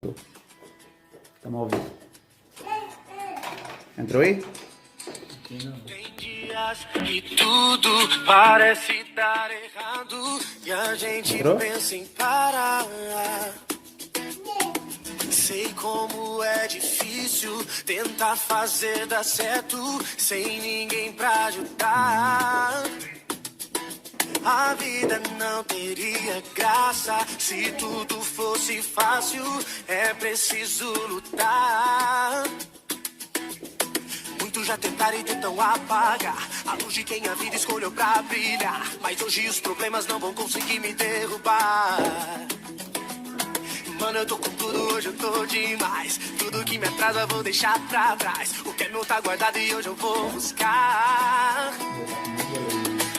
Estamos ao vivo. Entrou aí? Tem dias que tudo parece dar errado e a gente pensa em parar. Sei como é difícil tentar fazer dar certo sem ninguém pra ajudar. A vida não teria graça se tudo fosse fácil. É preciso lutar. Muitos já tentaram e tentam apagar a luz de quem a vida escolheu pra brilhar. Mas hoje os problemas não vão conseguir me derrubar. Mano, eu tô com tudo, hoje eu tô demais. Tudo que me atrasa eu vou deixar pra trás. O que é meu tá guardado e hoje eu vou buscar.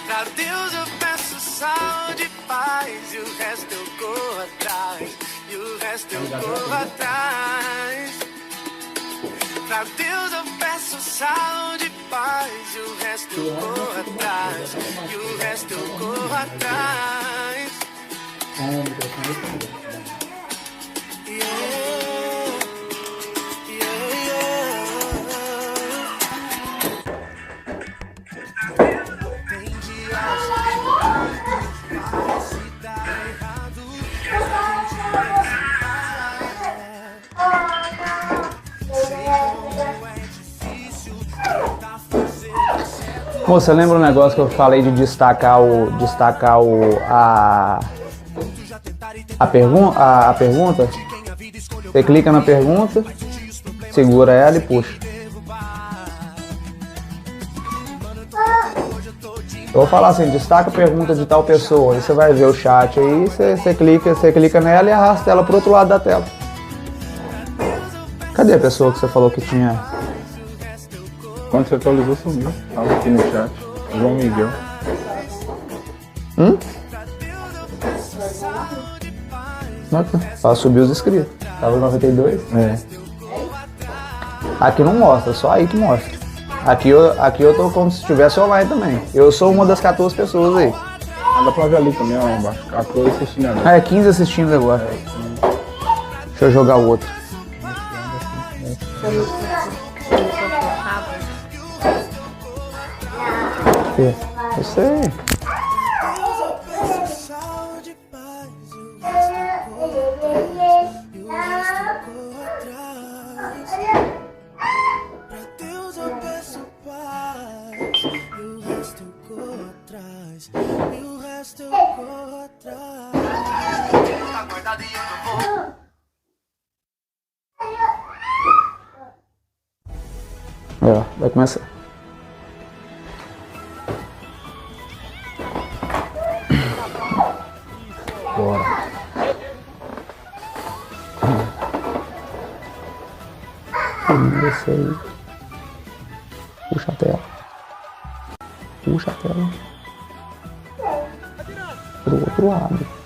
Pra Deus eu peço saúde e paz, e o resto eu corro atrás, e o resto eu corro atrás. Pra Deus eu peço saúde e paz, e o resto eu corro atrás, e o resto eu corro atrás. Moça, lembra um negócio que eu falei de destacar a pergunta? Você clica na pergunta, segura ela e puxa. Eu vou falar assim, destaca a pergunta de tal pessoa, aí você vai ver o chat aí, você clica nela e arrasta ela pro outro lado da tela. Cadê a pessoa que você falou que tinha? Quando você atualizou, sumiu. Tava aqui no chat. João Miguel. Ela subiu os inscritos. Tava 92? É. Aqui não mostra, só aí que mostra. Aqui eu tô como se estivesse online também. Eu sou uma das 14 pessoas aí. Dá pra ver ali também, ó, embaixo. 14 assistindo ali. Ah, é 15 assistindo agora. Deixa eu jogar o outro. Eu sei. Vai começar. Bora. Desce aí. Puxa a tela. Puxa a tela. Pro outro lado.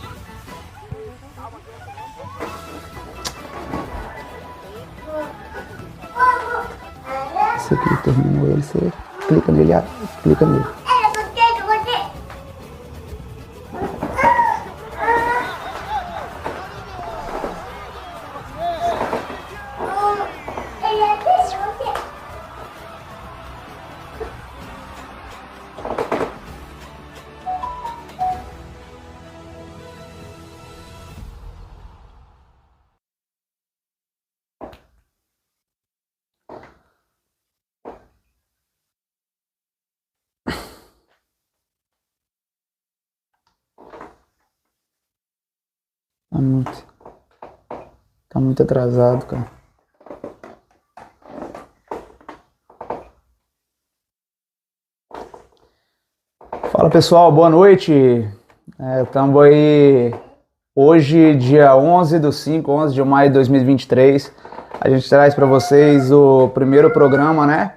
Esse aqui terminou ele, você clica nele, clica nele. Tá muito atrasado, cara. Fala pessoal, boa noite. Estamos aí hoje, dia 11 de maio de 2023. A gente traz para vocês o primeiro programa, né?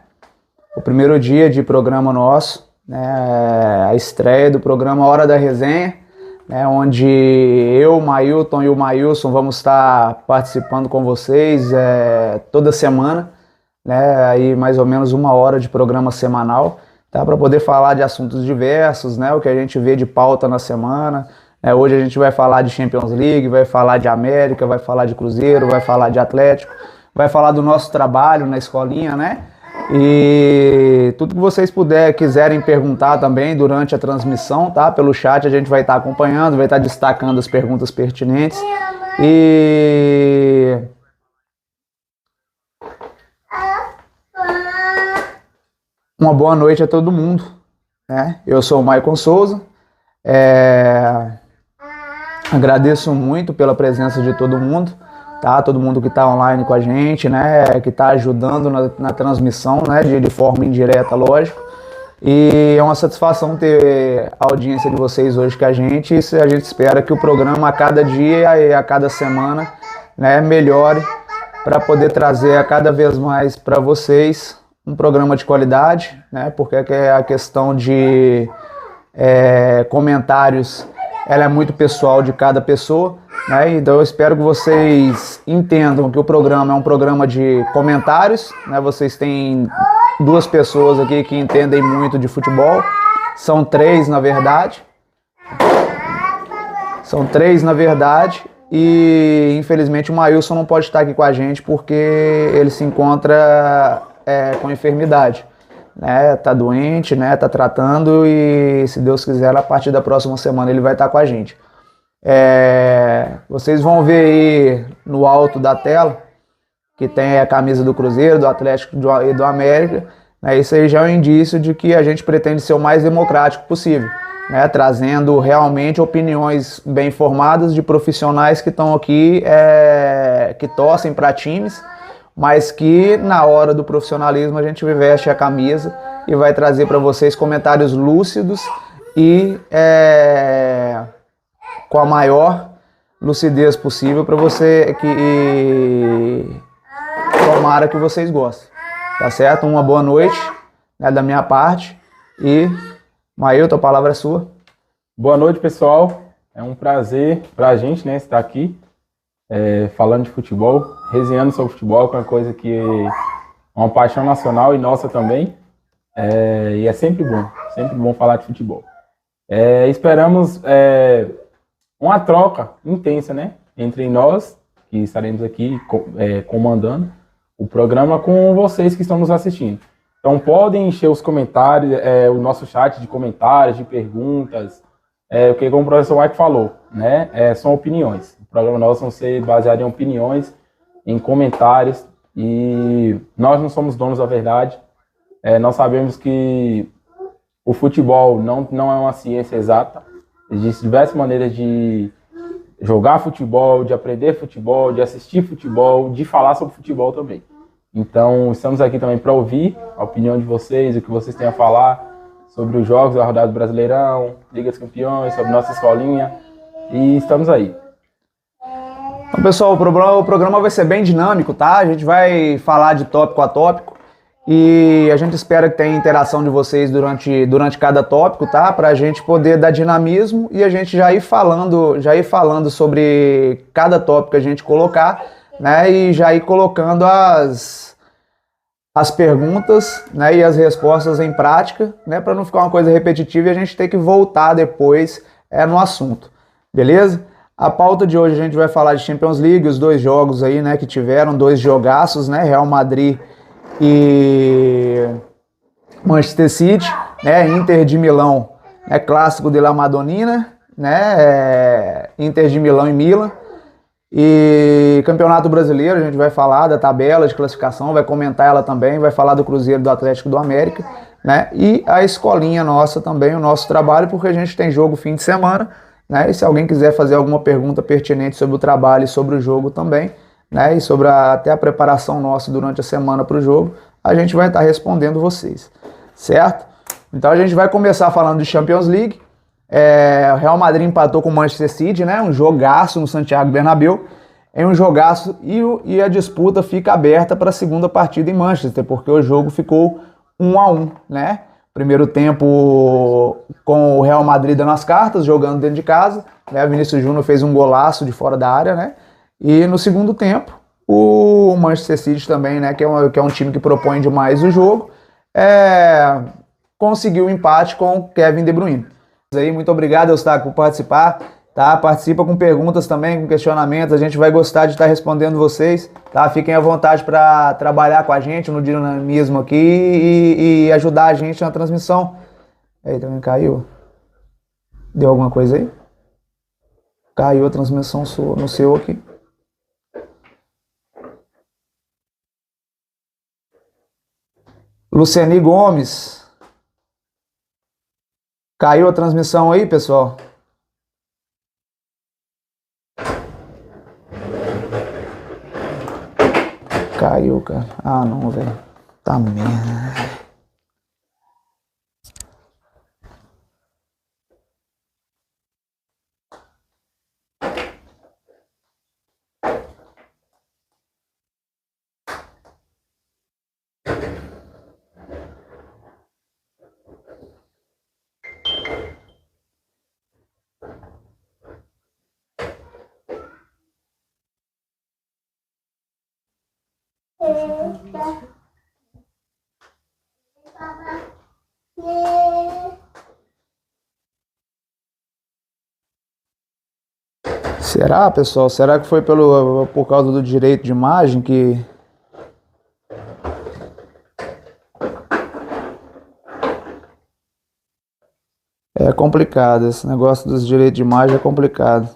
O primeiro dia de programa nosso, né? A estreia do programa Hora da Resenha. Onde eu, Mailton e o Mailson vamos estar participando com vocês toda semana, né? Aí mais ou menos 1 hora de programa semanal, tá? Para poder falar de assuntos diversos, né? O que a gente vê de pauta na semana, Hoje a gente vai falar de Champions League, vai falar de América, vai falar de Cruzeiro, vai falar de Atlético, vai falar do nosso trabalho na escolinha, né? E tudo que vocês quiserem perguntar também durante a transmissão, tá? Pelo chat a gente vai estar acompanhando, vai estar destacando as perguntas pertinentes. E uma boa noite a todo mundo, né? Eu sou o Maicon Souza. Agradeço muito pela presença de todo mundo. Tá, todo mundo que está online com a gente, né, que está ajudando na transmissão, né, de forma indireta, lógico. E é uma satisfação ter a audiência de vocês hoje com a gente. E a gente espera que o programa a cada dia e a cada semana, né, melhore para poder trazer a cada vez mais para vocês um programa de qualidade, né, porque a questão de comentários ela é muito pessoal de cada pessoa, né? Então eu espero que vocês entendam que o programa é um programa de comentários, né? Vocês têm duas pessoas aqui que entendem muito de futebol, são três na verdade, e infelizmente o Maílson não pode estar aqui com a gente porque ele se encontra com enfermidade. Né, tá doente, né, tá tratando e se Deus quiser a partir da próxima semana ele vai estar com a gente. Vocês vão ver aí no alto da tela que tem a camisa do Cruzeiro, do Atlético e do América, né, isso aí já é um indício de que a gente pretende ser o mais democrático possível, né, trazendo realmente opiniões bem formadas de profissionais que estão aqui, que torcem para times, mas que na hora do profissionalismo a gente veste a camisa e vai trazer para vocês comentários lúcidos e com a maior lucidez possível para você, que tomara que vocês gostem, tá certo? Uma boa noite, né, da minha parte e Maílson, a palavra é sua. Boa noite, pessoal. É um prazer pra gente, né, estar aqui falando de futebol, resenhando sobre futebol, que é uma coisa que é uma paixão nacional e nossa também. E é sempre bom falar de futebol. Esperamos uma troca intensa, né, entre nós, que estaremos aqui comandando o programa, com vocês que estão nos assistindo. Então podem encher os comentários, o nosso chat de comentários, de perguntas, porque como o professor Mike falou, né, são opiniões. O programa nosso vai ser baseado em opiniões, em comentários, e nós não somos donos da verdade. Nós sabemos que o futebol não é uma ciência exata. Existem diversas maneiras de jogar futebol, de aprender futebol, de assistir futebol, de falar sobre futebol também. Então, estamos aqui também para ouvir a opinião de vocês, o que vocês têm a falar sobre os jogos da rodada do Brasileirão, Liga dos Campeões, sobre nossa escolinha, e estamos aí. Então, pessoal, o programa vai ser bem dinâmico, tá? A gente vai falar de tópico a tópico e a gente espera que tenha interação de vocês durante cada tópico, tá? Pra gente poder dar dinamismo e a gente já ir falando sobre cada tópico que a gente colocar, né? E já ir colocando as perguntas, né, e as respostas em prática, né, para não ficar uma coisa repetitiva e a gente ter que voltar depois no assunto, beleza? A pauta de hoje a gente vai falar de Champions League, os dois jogos aí, né, que tiveram, dois jogaços, né, Real Madrid e Manchester City, né, Inter de Milão, né, clássico de La Madonnina, né, Inter de Milão e Milan. E Campeonato Brasileiro, a gente vai falar da tabela de classificação, vai comentar ela também, vai falar do Cruzeiro, do Atlético, do América, né? E a escolinha nossa também, o nosso trabalho, porque a gente tem jogo fim de semana, né? E se alguém quiser fazer alguma pergunta pertinente sobre o trabalho e sobre o jogo também, né? E sobre até a preparação nossa durante a semana para o jogo, a gente vai estar respondendo vocês, certo? Então a gente vai começar falando de Champions League. O Real Madrid empatou com o Manchester City, né? Um jogaço no Santiago Bernabéu, um jogaço, e a disputa fica aberta para a segunda partida em Manchester, porque o jogo ficou 1-1, né? Primeiro tempo com o Real Madrid dando as cartas, jogando dentro de casa, né? Vinícius Júnior fez um golaço de fora da área, né? E no segundo tempo, o Manchester City também, né? Que é um time que propõe demais o jogo, conseguiu um empate com o Kevin De Bruyne. Aí, muito obrigado, Eustáquio, por participar. tá? Participa com perguntas também, com questionamentos, a gente vai gostar de estar respondendo vocês, tá? Fiquem à vontade para trabalhar com a gente no dinamismo aqui e ajudar a gente na transmissão. Aí também caiu. Deu alguma coisa aí? Caiu a transmissão no seu aqui. Luciani Gomes. Caiu a transmissão aí, pessoal? Caiu, cara. Ah, não, velho. Tá merda. Será, pessoal? Será que foi por causa do direito de imagem que... É complicado, esse negócio dos direitos de imagem é complicado.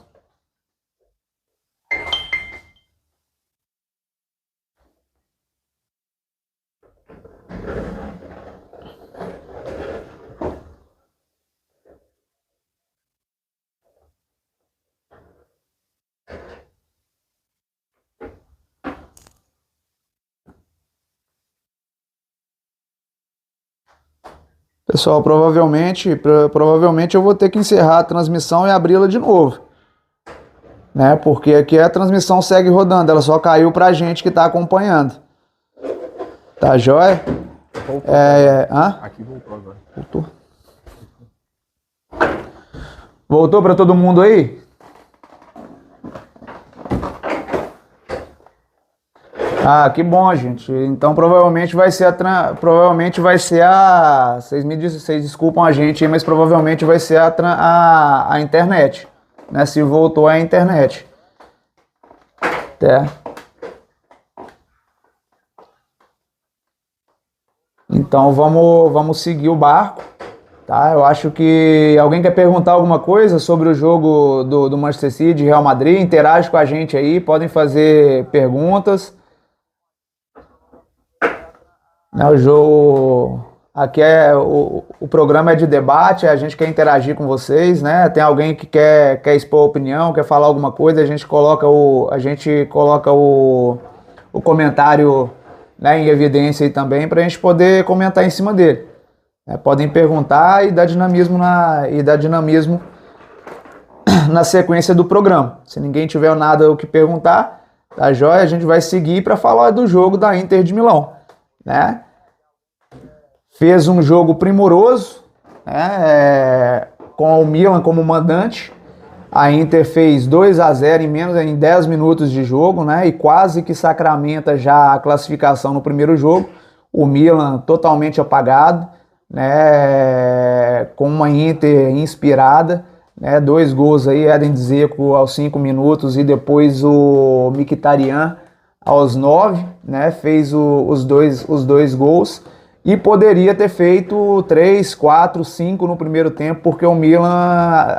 Pessoal, provavelmente eu vou ter que encerrar a transmissão e abri-la de novo, né? Porque aqui a transmissão segue rodando, ela só caiu pra gente que tá acompanhando. Tá joia? Voltou. Aqui voltou agora. Voltou. Voltou pra todo mundo aí? Ah, que bom, gente. Então provavelmente vai ser vocês desculpam a gente, mas provavelmente vai ser a internet, né? Se voltou a internet. Tá? Então vamos seguir o barco, tá? Eu acho que alguém quer perguntar alguma coisa sobre o jogo do Manchester City e Real Madrid, interage com a gente aí, podem fazer perguntas. O jogo aqui o programa é de debate, a gente quer interagir com vocês, né? Tem alguém que quer expor a opinião, quer falar alguma coisa, a gente coloca o comentário, né, em evidência aí também para a gente poder comentar em cima dele. Podem perguntar e dar dinamismo na sequência do programa. Se ninguém tiver nada o que perguntar, tá joia? A gente vai seguir para falar do jogo da Inter de Milão, né? Fez um jogo primoroso, né? Com o Milan como mandante. A Inter fez 2-0 em 10 minutos de jogo, né? E quase que sacramenta já a classificação no primeiro jogo. O Milan totalmente apagado, né? Com uma Inter inspirada, né? 2 gols aí, Edin Dzeko aos 5 minutos e depois o Mkhitaryan aos 9, né? Fez os dois gols e poderia ter feito 3, 4, 5 no primeiro tempo, porque o Milan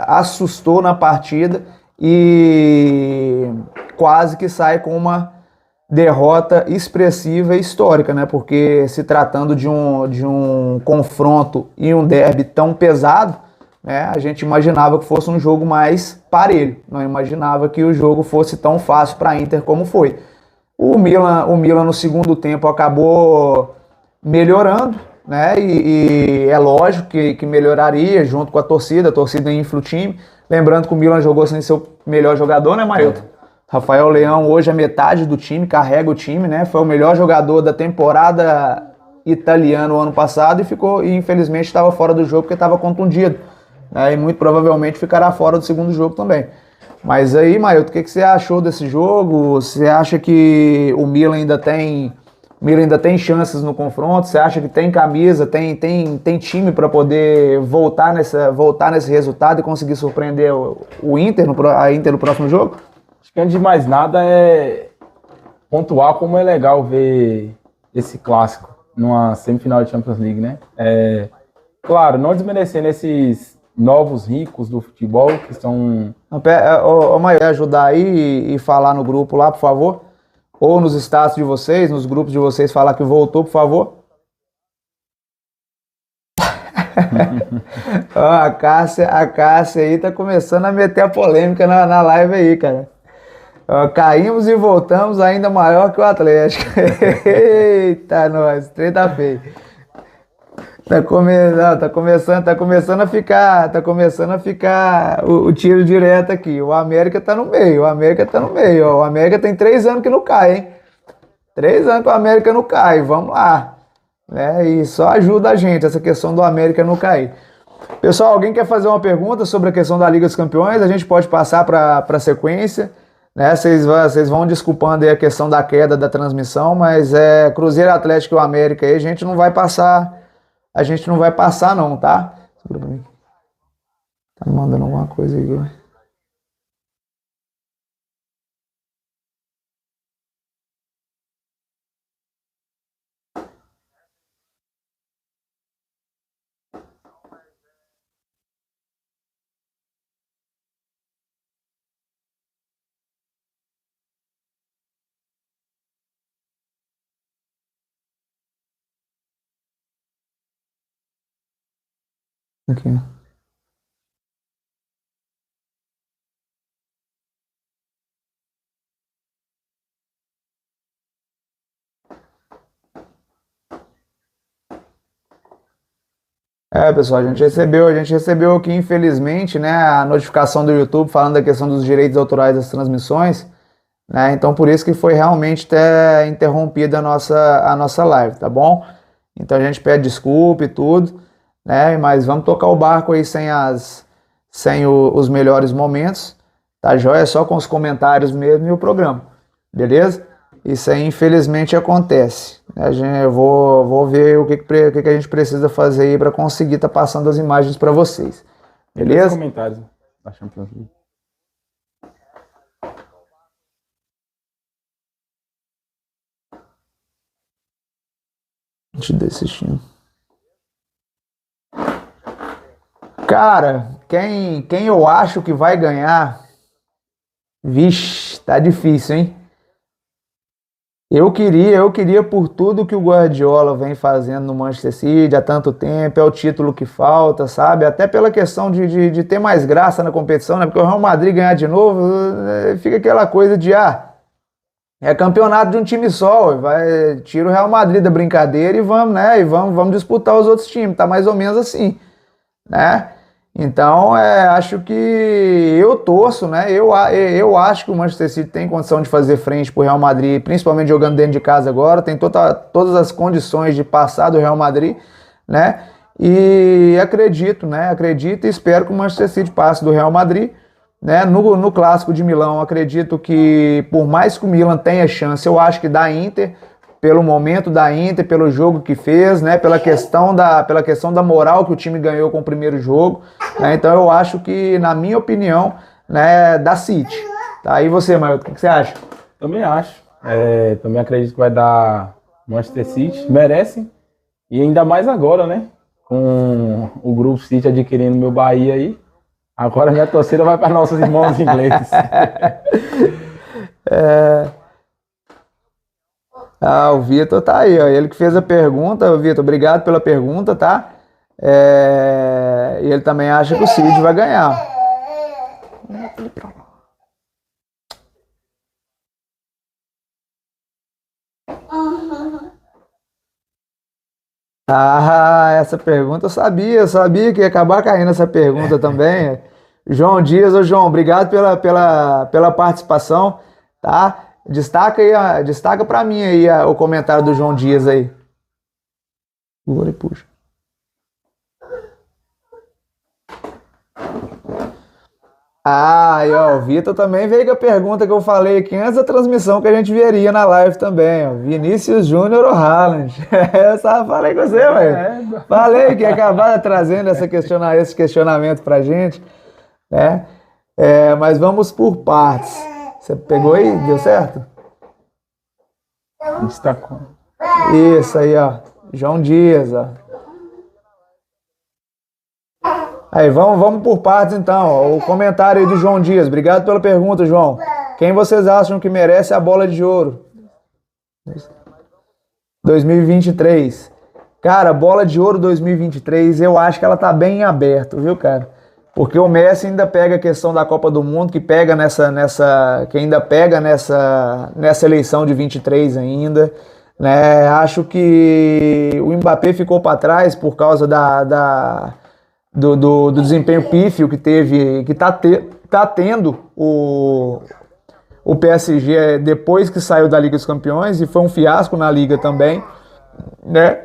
assustou na partida e quase que sai com uma derrota expressiva e histórica, né? Porque se tratando de um confronto e um derby tão pesado, né? A gente imaginava que fosse um jogo mais parelho, não imaginava que o jogo fosse tão fácil para a Inter como foi. O Milan no segundo tempo acabou melhorando, né? E é lógico que melhoraria junto com a torcida infla o time. Lembrando que o Milan jogou sem seu melhor jogador, né, Mailton? Rafael Leão hoje é metade do time, carrega o time, né? Foi o melhor jogador da temporada italiana o ano passado e infelizmente estava fora do jogo porque estava contundido, né? E muito provavelmente ficará fora do segundo jogo também. Mas aí, Mailton, o que você achou desse jogo? Você acha que o Milan ainda tem O Milan ainda tem chances no confronto? Você acha que tem camisa, tem time para poder voltar nesse resultado e conseguir surpreender o Inter, a Inter no próximo jogo? Acho que antes de mais nada é pontuar como é legal ver esse clássico numa semifinal de Champions League, né? Claro, não desmerecendo esses novos ricos do futebol que são... Ô, Maio, ajudar aí e falar no grupo lá, por favor? Ou nos status de vocês, nos grupos de vocês, falar que voltou, por favor? A Cássia aí tá começando a meter a polêmica na live aí, cara. Caímos e voltamos ainda maior que o Atlético. Eita, nós, trem tá feio. Tá começando a ficar o tiro direto aqui. O América tá no meio, ó. O América tem 3 anos que não cai, hein? 3 anos que o América não cai, vamos lá. Né? E só ajuda a gente essa questão do América não cair. Pessoal, alguém quer fazer uma pergunta sobre a questão da Liga dos Campeões? A gente pode passar para a sequência. Né? Vocês vão desculpando aí a questão da queda da transmissão, mas Cruzeiro, Atlético e o América aí a gente não vai passar. A gente não vai passar não, tá? Segura pra mim. Tá me mandando alguma coisa aí. Aqui. Pessoal, a gente recebeu aqui, infelizmente, né, a notificação do YouTube falando da questão dos direitos autorais das transmissões, né? Então por isso que foi realmente até interrompida a nossa live, tá bom? Então a gente pede desculpa e tudo, né? Mas vamos tocar o barco aí sem os melhores momentos, tá joia? Só com os comentários mesmo e o programa, beleza? Isso aí infelizmente acontece. Eu vou ver o que a gente precisa fazer aí para conseguir estar passando as imagens para vocês, beleza? Comentários da Champions League. Deixa eu desistir. Cara, quem eu acho que vai ganhar? Vixe, tá difícil, hein? Eu queria por tudo que o Guardiola vem fazendo no Manchester City há tanto tempo, é o título que falta, sabe? Até pela questão de ter mais graça na competição, né? Porque o Real Madrid ganhar de novo, fica aquela coisa de, é campeonato de um time só, tira o Real Madrid da brincadeira e vamos, né? E vamos disputar os outros times, tá mais ou menos assim, né? Então, acho que eu torço, né? Eu acho que o Manchester City tem condição de fazer frente pro Real Madrid, principalmente jogando dentro de casa agora, tem todas as condições de passar do Real Madrid, né? E acredito, né? Acredito e espero que o Manchester City passe do Real Madrid, né? No Clássico de Milão, acredito que por mais que o Milan tenha chance, eu acho que dá Inter, pelo momento da Inter, pelo jogo que fez, né? Pela questão da moral que o time ganhou com o primeiro jogo, né? Então eu acho que, na minha opinião, né, dá City. Tá? E você, Maio, o que você acha? Também acho. Também acredito que vai dar Manchester City. Merece. E ainda mais agora, né? Com o Grupo City adquirindo meu Bahia aí. Agora minha torcida vai para nossos irmãos ingleses. O Vitor tá aí, ó. Ele que fez a pergunta. Vitor, obrigado pela pergunta, tá? E ele também acha que o City vai ganhar. Essa pergunta eu sabia que ia acabar caindo essa pergunta também. João Dias, ô João, obrigado pela participação, tá? Destaca para mim aí o comentário do João Dias aí. Agora e puxa. Ah, e ó, o Vitor também veio com a pergunta que eu falei aqui antes da transmissão que a gente veria na live também, ó. Vinícius Júnior ou Haaland? Eu só falei com você, velho. Falei que ia acabar trazendo esse questionamento pra gente, né? Mas vamos por partes. Você pegou aí? Deu certo? Destacou. Isso aí, ó. João Dias, ó. Aí, vamos por partes então. Ó. O comentário aí do João Dias. Obrigado pela pergunta, João. Quem vocês acham que merece a bola de ouro? 2023. Cara, bola de ouro 2023, eu acho que ela tá bem em aberto, viu, cara? Porque o Messi ainda pega a questão da Copa do Mundo, que pega que ainda pega nessa eleição de 23 ainda, né? Acho que o Mbappé ficou para trás por causa do desempenho pífio que teve, que tá tendo o PSG depois que saiu da Liga dos Campeões, e foi um fiasco na Liga também, né?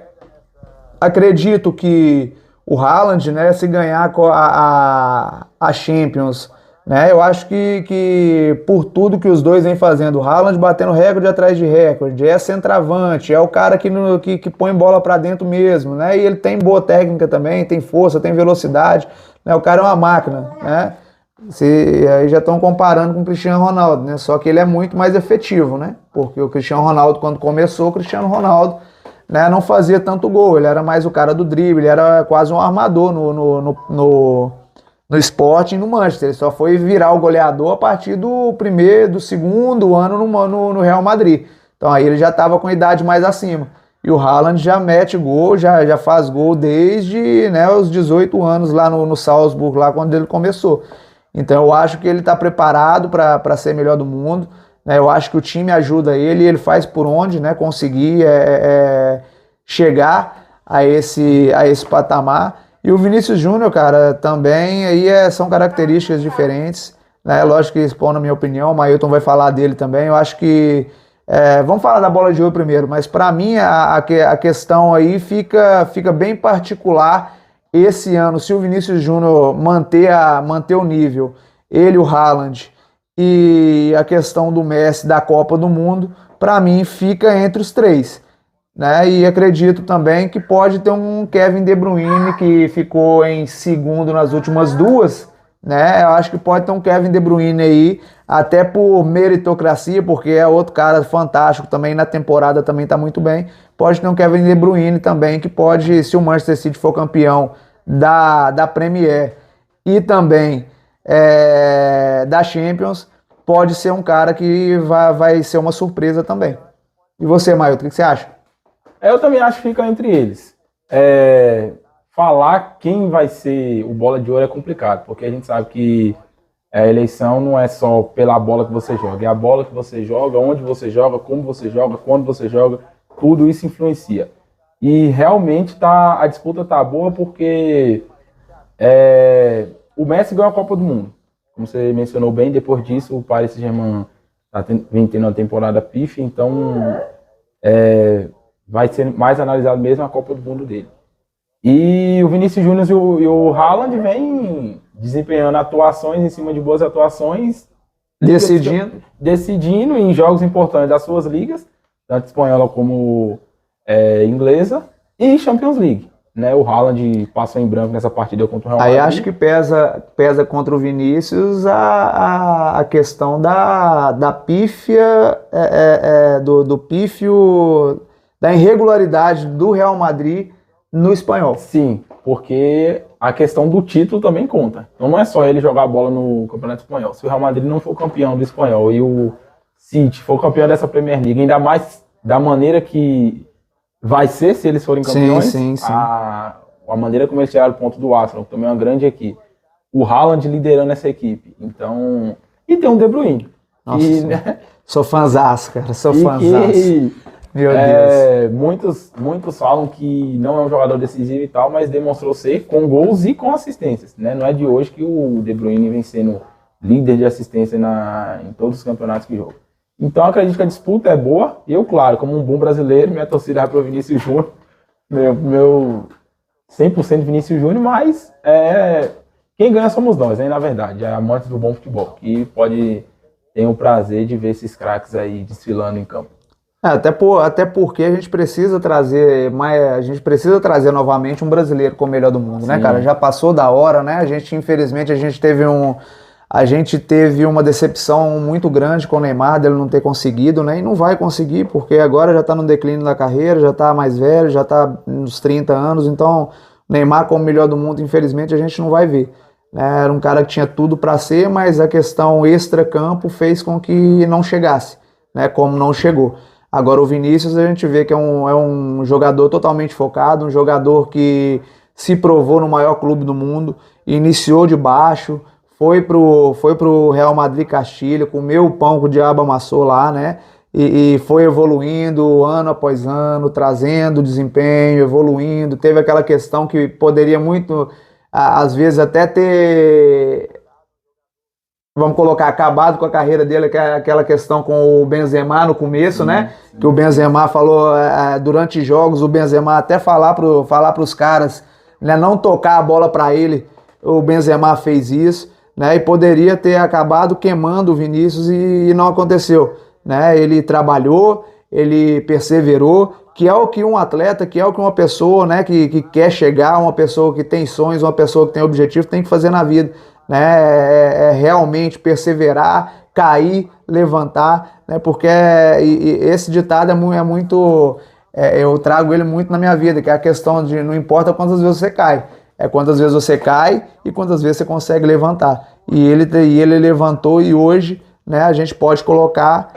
Acredito que o Haaland, né, se ganhar a Champions, né, eu acho que por tudo que os dois vêm fazendo, o Haaland batendo recorde atrás de recorde, é centroavante, é o cara que põe bola pra dentro mesmo, né, e ele tem boa técnica também, tem força, tem velocidade, né, o cara é uma máquina, né. Aí já estão comparando com o Cristiano Ronaldo, né, só que ele é muito mais efetivo, né, porque o Cristiano Ronaldo, quando começou, o Cristiano Ronaldo, né, não fazia tanto gol, ele era mais o cara do drible, ele era quase um armador no Sporting e no Manchester, ele só foi virar o goleador a partir do segundo ano no Real Madrid, então aí ele já estava com idade mais acima, e o Haaland já mete gol, já faz gol desde, né, os 18 anos lá no Salzburg, lá quando ele começou, então eu acho que ele está preparado para ser melhor do mundo, né, eu acho que o time ajuda ele faz por onde, né, conseguir chegar a esse patamar. E o Vinícius Júnior, cara, também aí são características diferentes, né? Lógico que expõe na minha opinião, o Mailton vai falar dele também. Eu acho que vamos falar da bola de ouro primeiro, mas para mim a questão aí fica bem particular esse ano. Se o Vinícius Júnior manter o nível, ele, o Haaland e a questão do Messi da Copa do Mundo, para mim fica entre os três, né? E acredito também que pode ter um Kevin De Bruyne que ficou em segundo nas últimas duas, né? Eu acho que pode ter um Kevin De Bruyne aí, até por meritocracia, porque é outro cara fantástico também na temporada, também tá muito bem. Pode ter um Kevin De Bruyne também que pode, se o Manchester City for campeão da Premier e também da Champions, pode ser um cara que vai ser uma surpresa também. E você, Mailton, o que você acha? Eu também acho que fica entre eles. Falar quem vai ser o bola de ouro é complicado, porque a gente sabe que a eleição não é só pela bola que você joga, é a bola que você joga, onde você joga, como você joga, quando você joga, tudo isso influencia. E realmente a disputa tá boa porque o Messi ganhou a Copa do Mundo. Como você mencionou bem, depois disso o Paris Saint-Germain vem tendo uma temporada pífia, então vai ser mais analisado mesmo a Copa do Mundo dele. E o Vinícius Júnior e o Haaland vêm desempenhando atuações em cima de boas atuações, decidindo em jogos importantes das suas ligas, tanto espanhola como inglesa, e Champions League. Né, o Haaland passou em branco nessa partida contra o Real Madrid. Aí acho que pesa contra o Vinícius a questão da pífia, do pífio, da irregularidade do Real Madrid no espanhol. Sim, porque a questão do título também conta. Então não é só ele jogar a bola no Campeonato Espanhol. Se o Real Madrid não for campeão do espanhol e o City for campeão dessa Premier League, ainda mais da maneira que vai ser se eles forem campeões, sim. A maneira como eles tiraram o ponto do Arsenal, que também é uma grande equipe. O Haaland liderando essa equipe. Então, e tem um De Bruyne. Nossa, sou fãzaço, cara. Sou fãzaço. Meu Deus. Muitos falam que não é um jogador decisivo e tal, mas demonstrou ser com gols e com assistências. Né? Não é de hoje que o De Bruyne vem sendo líder de assistência em todos os campeonatos que joga. Então, acredito que a disputa é boa. E eu, claro, como um bom brasileiro, minha torcida é para o Vinícius Júnior. Meu 100% Vinícius Júnior, mas quem ganha somos nós, hein, na verdade, é amantes do bom futebol, que ter o prazer de ver esses craques aí desfilando em campo. Até porque a gente precisa trazer novamente um brasileiro como o melhor do mundo, né, cara? Já passou da hora, né? Infelizmente, a gente teve uma decepção muito grande com o Neymar, dele não ter conseguido, né? E não vai conseguir, porque agora já tá no declínio da carreira, já tá mais velho, já tá nos 30 anos, então o Neymar como melhor do mundo, infelizmente, a gente não vai ver. Né? Era um cara que tinha tudo para ser, mas a questão extra-campo fez com que não chegasse, né? Como não chegou. Agora o Vinícius a gente vê que é um jogador totalmente focado, um jogador que se provou no maior clube do mundo, iniciou de baixo, foi pro Real Madrid Castilho, comeu o pão que o diabo amassou lá, né? E foi evoluindo ano após ano, trazendo desempenho, evoluindo. Teve aquela questão que poderia muito, às vezes, até ter, vamos colocar, acabado com a carreira dele, que é aquela questão com o Benzema no começo, né? Sim. Que o Benzema falou durante jogos, o Benzema até falar pros caras, né, não tocar a bola para ele, o Benzema fez isso, né? E poderia ter acabado queimando o Vinícius e não aconteceu, né? Ele trabalhou, ele perseverou, que é o que um atleta, que é o que uma pessoa, né, que quer chegar, uma pessoa que tem sonhos, uma pessoa que tem objetivo, tem que fazer na vida. Né, realmente perseverar, cair, levantar, né, porque esse ditado é muito, eu trago ele muito na minha vida, que é a questão de não importa quantas vezes você cai, é quantas vezes você cai e quantas vezes você consegue levantar. E ele levantou e hoje, né, a gente pode colocar,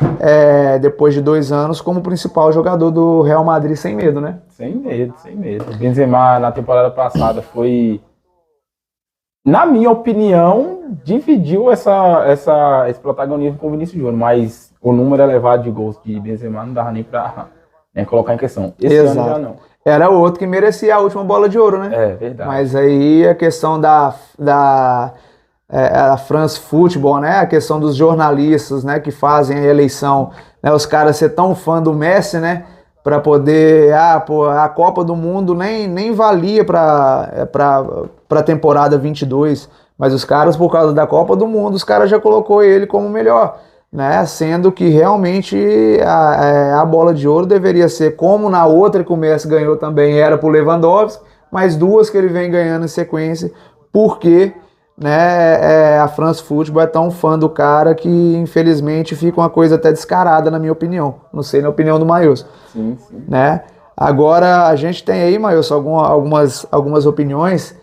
depois de 2 anos, como principal jogador do Real Madrid sem medo, né? Sem medo, sem medo. O Benzema na temporada passada foi, na minha opinião, dividiu esse protagonismo com o Vinícius Júnior, mas o número elevado de gols de Benzema não dava nem pra colocar em questão. Esse Exato. ano já não. Era outro que merecia a última bola de ouro, né? É verdade. Mas aí a questão a France Football, né? A questão dos jornalistas, né, que fazem a eleição, né? Os caras ser tão fã do Messi, né? Para poder, a Copa do Mundo nem valia para temporada 22, mas os caras, por causa da Copa do Mundo, os caras já colocou ele como melhor, né? Sendo que realmente a bola de ouro deveria ser como na outra que o Messi ganhou também, era pro Lewandowski, mas 2 que ele vem ganhando em sequência, porque, né, a France Football é tão fã do cara que infelizmente fica uma coisa até descarada, na minha opinião. Não sei na opinião do Maílson. Sim, sim. Né? Agora a gente tem aí, Maílson, algumas opiniões.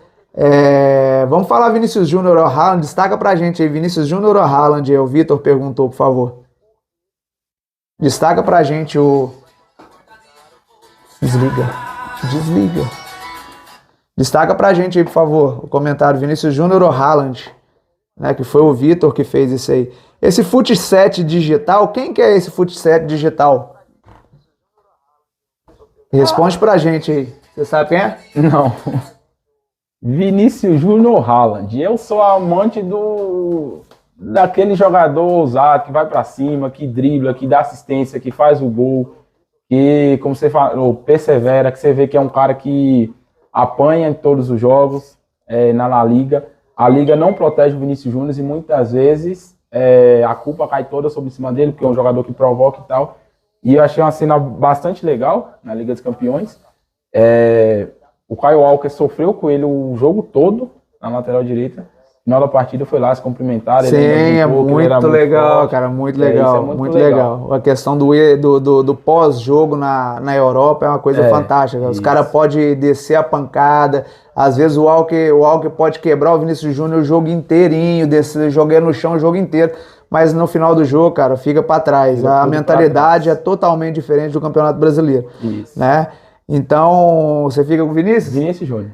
Vamos falar Vinícius Júnior ou Haaland. Destaca pra gente aí, Vinícius Júnior ou Haaland? O Vitor perguntou, por favor. Destaca pra gente o... Desliga. Destaca pra gente aí, por favor, o comentário, Vinícius Júnior ou Haaland, né, que foi o Vitor que fez isso aí. Esse Fut7 digital, quem que é esse Fut7 digital? Responde pra gente aí. Você sabe quem é? Não. Vinícius Júnior Haaland. Eu sou amante daquele jogador ousado que vai pra cima, que dribla, que dá assistência, que faz o gol, que, como você falou, persevera, que você vê que é um cara que apanha em todos os jogos, na La Liga. A Liga não protege o Vinícius Júnior e muitas vezes a culpa cai toda sobre cima dele, porque é um jogador que provoca e tal. E eu achei uma cena bastante legal na Liga dos Campeões. O Kyle Walker sofreu com ele o jogo todo na lateral direita. No final da partida foi lá se cumprimentar. Sim, é muito legal, forte. Cara, muito legal, muito legal. A questão do pós-jogo na Europa é uma coisa fantástica. Os caras podem descer a pancada, às vezes o Walker pode quebrar o Vinícius Júnior o jogo inteirinho, jogar no chão o jogo inteiro, mas no final do jogo, cara, fica para trás. A mentalidade é totalmente diferente do Campeonato Brasileiro. Isso. Né? Então, você fica com o Vinícius? Vinícius Júnior.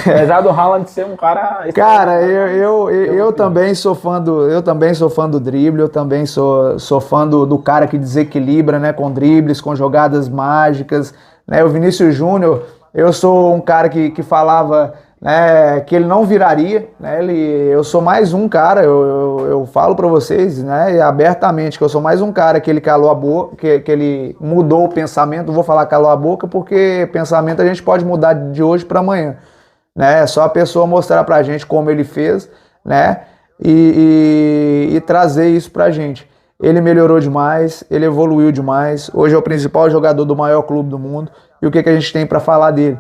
Apesar do Haaland ser um cara... Cara, eu também sou fã do drible, eu também sou fã do cara que desequilibra, né, com dribles, com jogadas mágicas, né? O Vinícius Júnior, eu sou um cara que falava, né, que ele não viraria, né? Eu sou mais um cara, eu falo pra vocês, né, abertamente, que eu sou mais um cara que ele calou a boca, que ele mudou o pensamento. Não vou falar calou a boca, porque pensamento a gente pode mudar de hoje para amanhã, né? É só a pessoa mostrar pra gente como ele fez, né? E trazer isso pra gente. Ele melhorou demais, ele evoluiu demais. Hoje é o principal jogador do maior clube do mundo. E o que a gente tem para falar dele?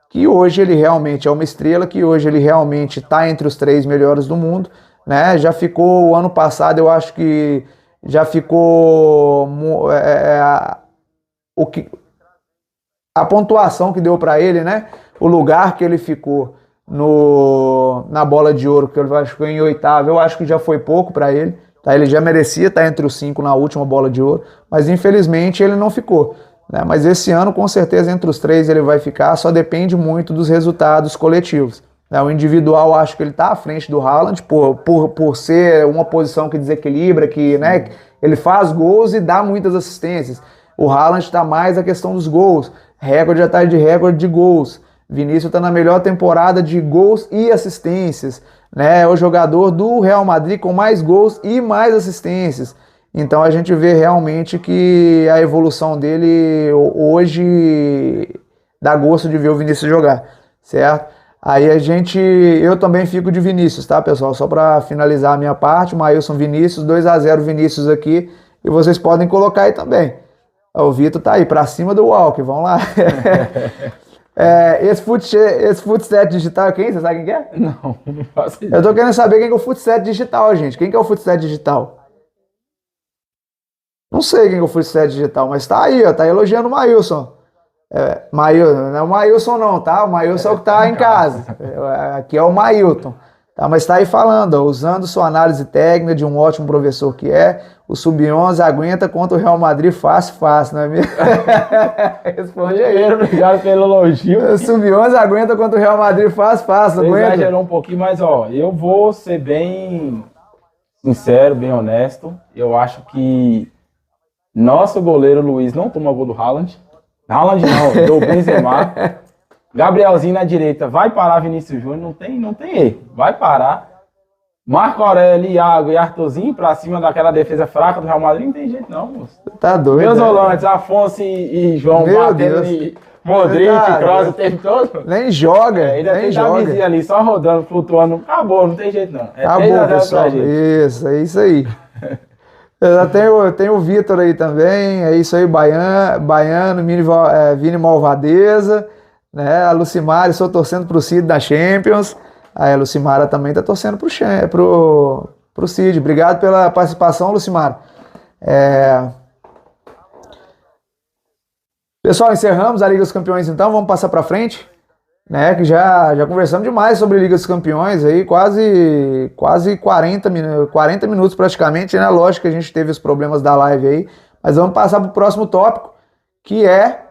Que hoje ele realmente é uma estrela, que hoje ele realmente está entre os 3 melhores do mundo, né? Já ficou o ano passado, eu acho que já ficou a pontuação que deu para ele, né? O lugar que ele ficou na bola de ouro, que ele ficou em 8º, eu acho que já foi pouco para ele. Tá? Ele já merecia estar entre os 5 na última bola de ouro, mas infelizmente ele não ficou. Né? Mas esse ano, com certeza, entre os 3 ele vai ficar, só depende muito dos resultados coletivos. Né? O individual, acho que ele está à frente do Haaland, por ser uma posição que desequilibra, que, né, ele faz gols e dá muitas assistências. O Haaland está mais a questão dos gols, recorde atrás de recorde de gols. Vinícius está na melhor temporada de gols e assistências, né? É o jogador do Real Madrid com mais gols e mais assistências. Então a gente vê realmente que a evolução dele hoje dá gosto de ver o Vinícius jogar, certo? Aí eu também fico de Vinícius, tá, pessoal? Só para finalizar a minha parte, Maílson Vinícius, 2-0 Vinícius aqui, e vocês podem colocar aí também. O Vitor tá aí, para cima do Walker, vamos lá. Esse Footset Digital é quem? Você sabe quem é? Não faço ideia. Eu tô querendo saber quem é o Footset Digital, gente. Quem que é o Footset Digital? Não sei quem é o Footset Digital, mas tá aí, ó, tá elogiando o Maílson. Não é o Maílson não, tá? O Maílson é o que tá em casa. Aqui é o Maílton. Tá? Mas tá aí falando, ó, usando sua análise técnica de um ótimo professor que é, o Sub-11 aguenta contra o Real Madrid fácil, não é mesmo? Responde aí. Obrigado pelo elogio. O Sub-11 aguenta contra o Real Madrid fácil, Você aguenta. exagerou um pouquinho, mas ó, eu vou ser bem sincero, bem honesto. Eu acho que nosso goleiro Luiz não toma gol do Haaland. Haaland não, do Benzema. Gabrielzinho na direita vai parar Vinícius Júnior, não tem erro, vai parar. Marco Aurélio, Iago e Arthurzinho pra cima daquela defesa fraca do Real Madrid, não tem jeito não, moço. Tá doido. Meus volantes, Afonso e João batendo em Modric, Kroos o tempo todo. Nem joga, Ainda nem tem joga. Davizinho ali, só rodando, flutuando. Acabou, não tem jeito não. Acabou, pessoal. Isso, é isso aí. Eu tenho o Vitor aí também, é isso aí, Baiano, Vini Malvadeza, né? A Lucimara, estou torcendo pro Cid da Champions. Aí a Lucimara também tá torcendo pro Cid. Obrigado pela participação, Lucimara. Pessoal, encerramos a Liga dos Campeões então, vamos passar para frente, né? Que já conversamos demais sobre Liga dos Campeões aí, quase 40 minutos praticamente, né? Lógico que a gente teve os problemas da live aí, mas vamos passar para o próximo tópico, que é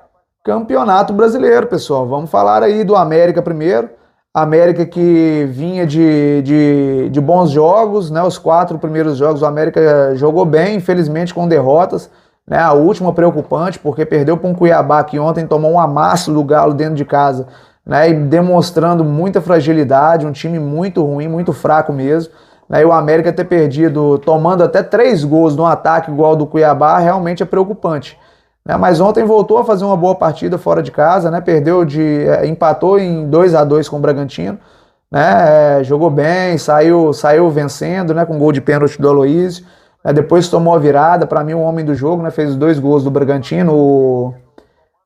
Campeonato Brasileiro, pessoal. Vamos falar aí do América primeiro. América que vinha de bons jogos, né? Os 4 primeiros jogos o América jogou bem, infelizmente com derrotas, né? A última preocupante, porque perdeu para um Cuiabá que ontem tomou um amasso do Galo dentro de casa, né? E demonstrando muita fragilidade, um time muito ruim, muito fraco mesmo, né? E o América ter perdido, tomando até 3 gols no ataque igual ao do Cuiabá, realmente é preocupante. Mas ontem voltou a fazer uma boa partida fora de casa, né? Empatou em 2-2 com o Bragantino, né? Jogou bem, saiu vencendo, né? Com gol de pênalti do Aloísio. Depois tomou a virada, para mim o homem do jogo, né? Fez os 2 gols do Bragantino,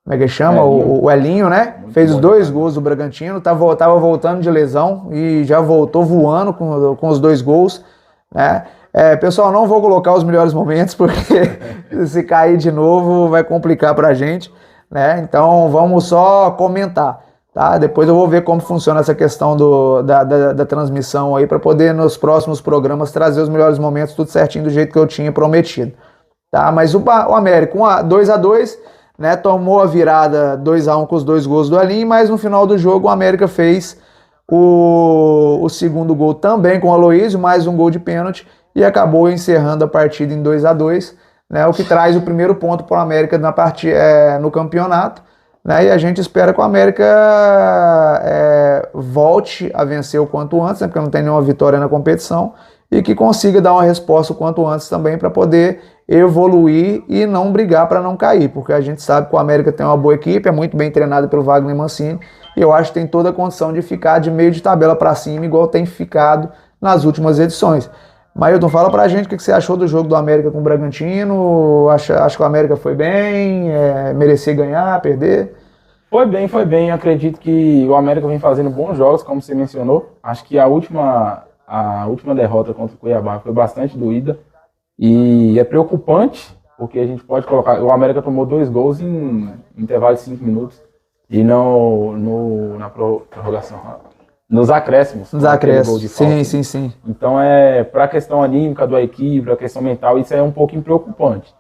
como é que chama? O Elinho, né? Fez os 2 gols do Bragantino, tava voltando de lesão e já voltou voando com os 2 gols, né? Pessoal, não vou colocar os melhores momentos, porque se cair de novo vai complicar pra gente, né? Então vamos só comentar, tá? Depois eu vou ver como funciona essa questão da transmissão aí, para poder nos próximos programas trazer os melhores momentos, tudo certinho do jeito que eu tinha prometido, tá? Mas o América, 2-2, né? Tomou a virada 2-1 com os 2 gols do Alim, mas no final do jogo o América fez o segundo gol também com o Aloísio, mais um gol de pênalti, e acabou encerrando a partida em 2-2, né, o que traz o primeiro ponto para o América no campeonato, né, e a gente espera que o América volte a vencer o quanto antes, né, porque não tem nenhuma vitória na competição, e que consiga dar uma resposta o quanto antes também para poder evoluir e não brigar para não cair, porque a gente sabe que o América tem uma boa equipe, é muito bem treinado pelo Wagner Mancini, e eu acho que tem toda a condição de ficar de meio de tabela para cima, igual tem ficado nas últimas edições. Mailton, fala pra gente o que você achou do jogo do América com o Bragantino. Acho que o América foi bem, merecia ganhar, perder? Foi bem. Acredito que o América vem fazendo bons jogos, como você mencionou. Acho que a última derrota contra o Cuiabá foi bastante doída. E é preocupante, porque a gente pode colocar... O América tomou 2 gols em intervalo de 5 minutos. E na prorrogação... Nos acréscimos. Nos acréscimos, sim. Então, para a questão anímica da equipe, para a questão mental, isso é um pouquinho preocupante.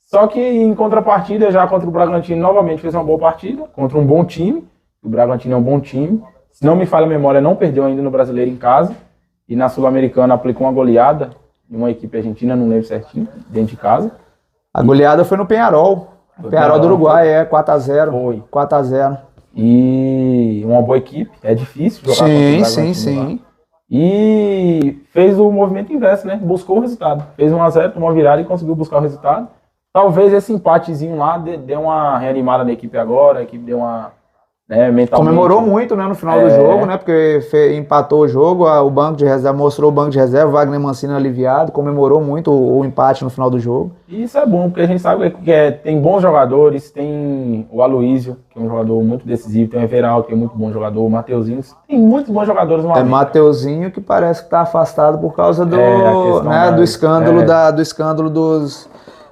Só que, em contrapartida, já contra o Bragantino, novamente fez uma boa partida, contra um bom time. O Bragantino é um bom time. Se não me falha a memória, não perdeu ainda no Brasileiro em casa. E na Sul-Americana aplicou uma goleada em uma equipe argentina, não lembro certinho, dentro de casa. A goleada foi no Penharol. Penharol do Uruguai, 4-0. Foi. 4-0. E uma boa equipe, é difícil jogar contra o Bragantino. Sim. E fez o movimento inverso, né? Buscou o resultado. Fez 1-0, tomou uma virada e conseguiu buscar o resultado. Talvez esse empatezinho lá dê uma reanimada na equipe agora, a equipe deu uma... mentalmente... Comemorou muito, né, no final do jogo, né? Porque empatou o jogo, o banco de reserva mostrou o banco de reserva, o Wagner Mancini aliviado, comemorou muito o empate no final do jogo. E isso é bom, porque a gente sabe que tem bons jogadores, tem o Aloísio, que é um jogador muito decisivo, tem o Everaldo, que é muito bom jogador, o Mateuzinho, tem muitos bons jogadores no América. Mateuzinho que parece que está afastado por causa do escândalo, do escândalo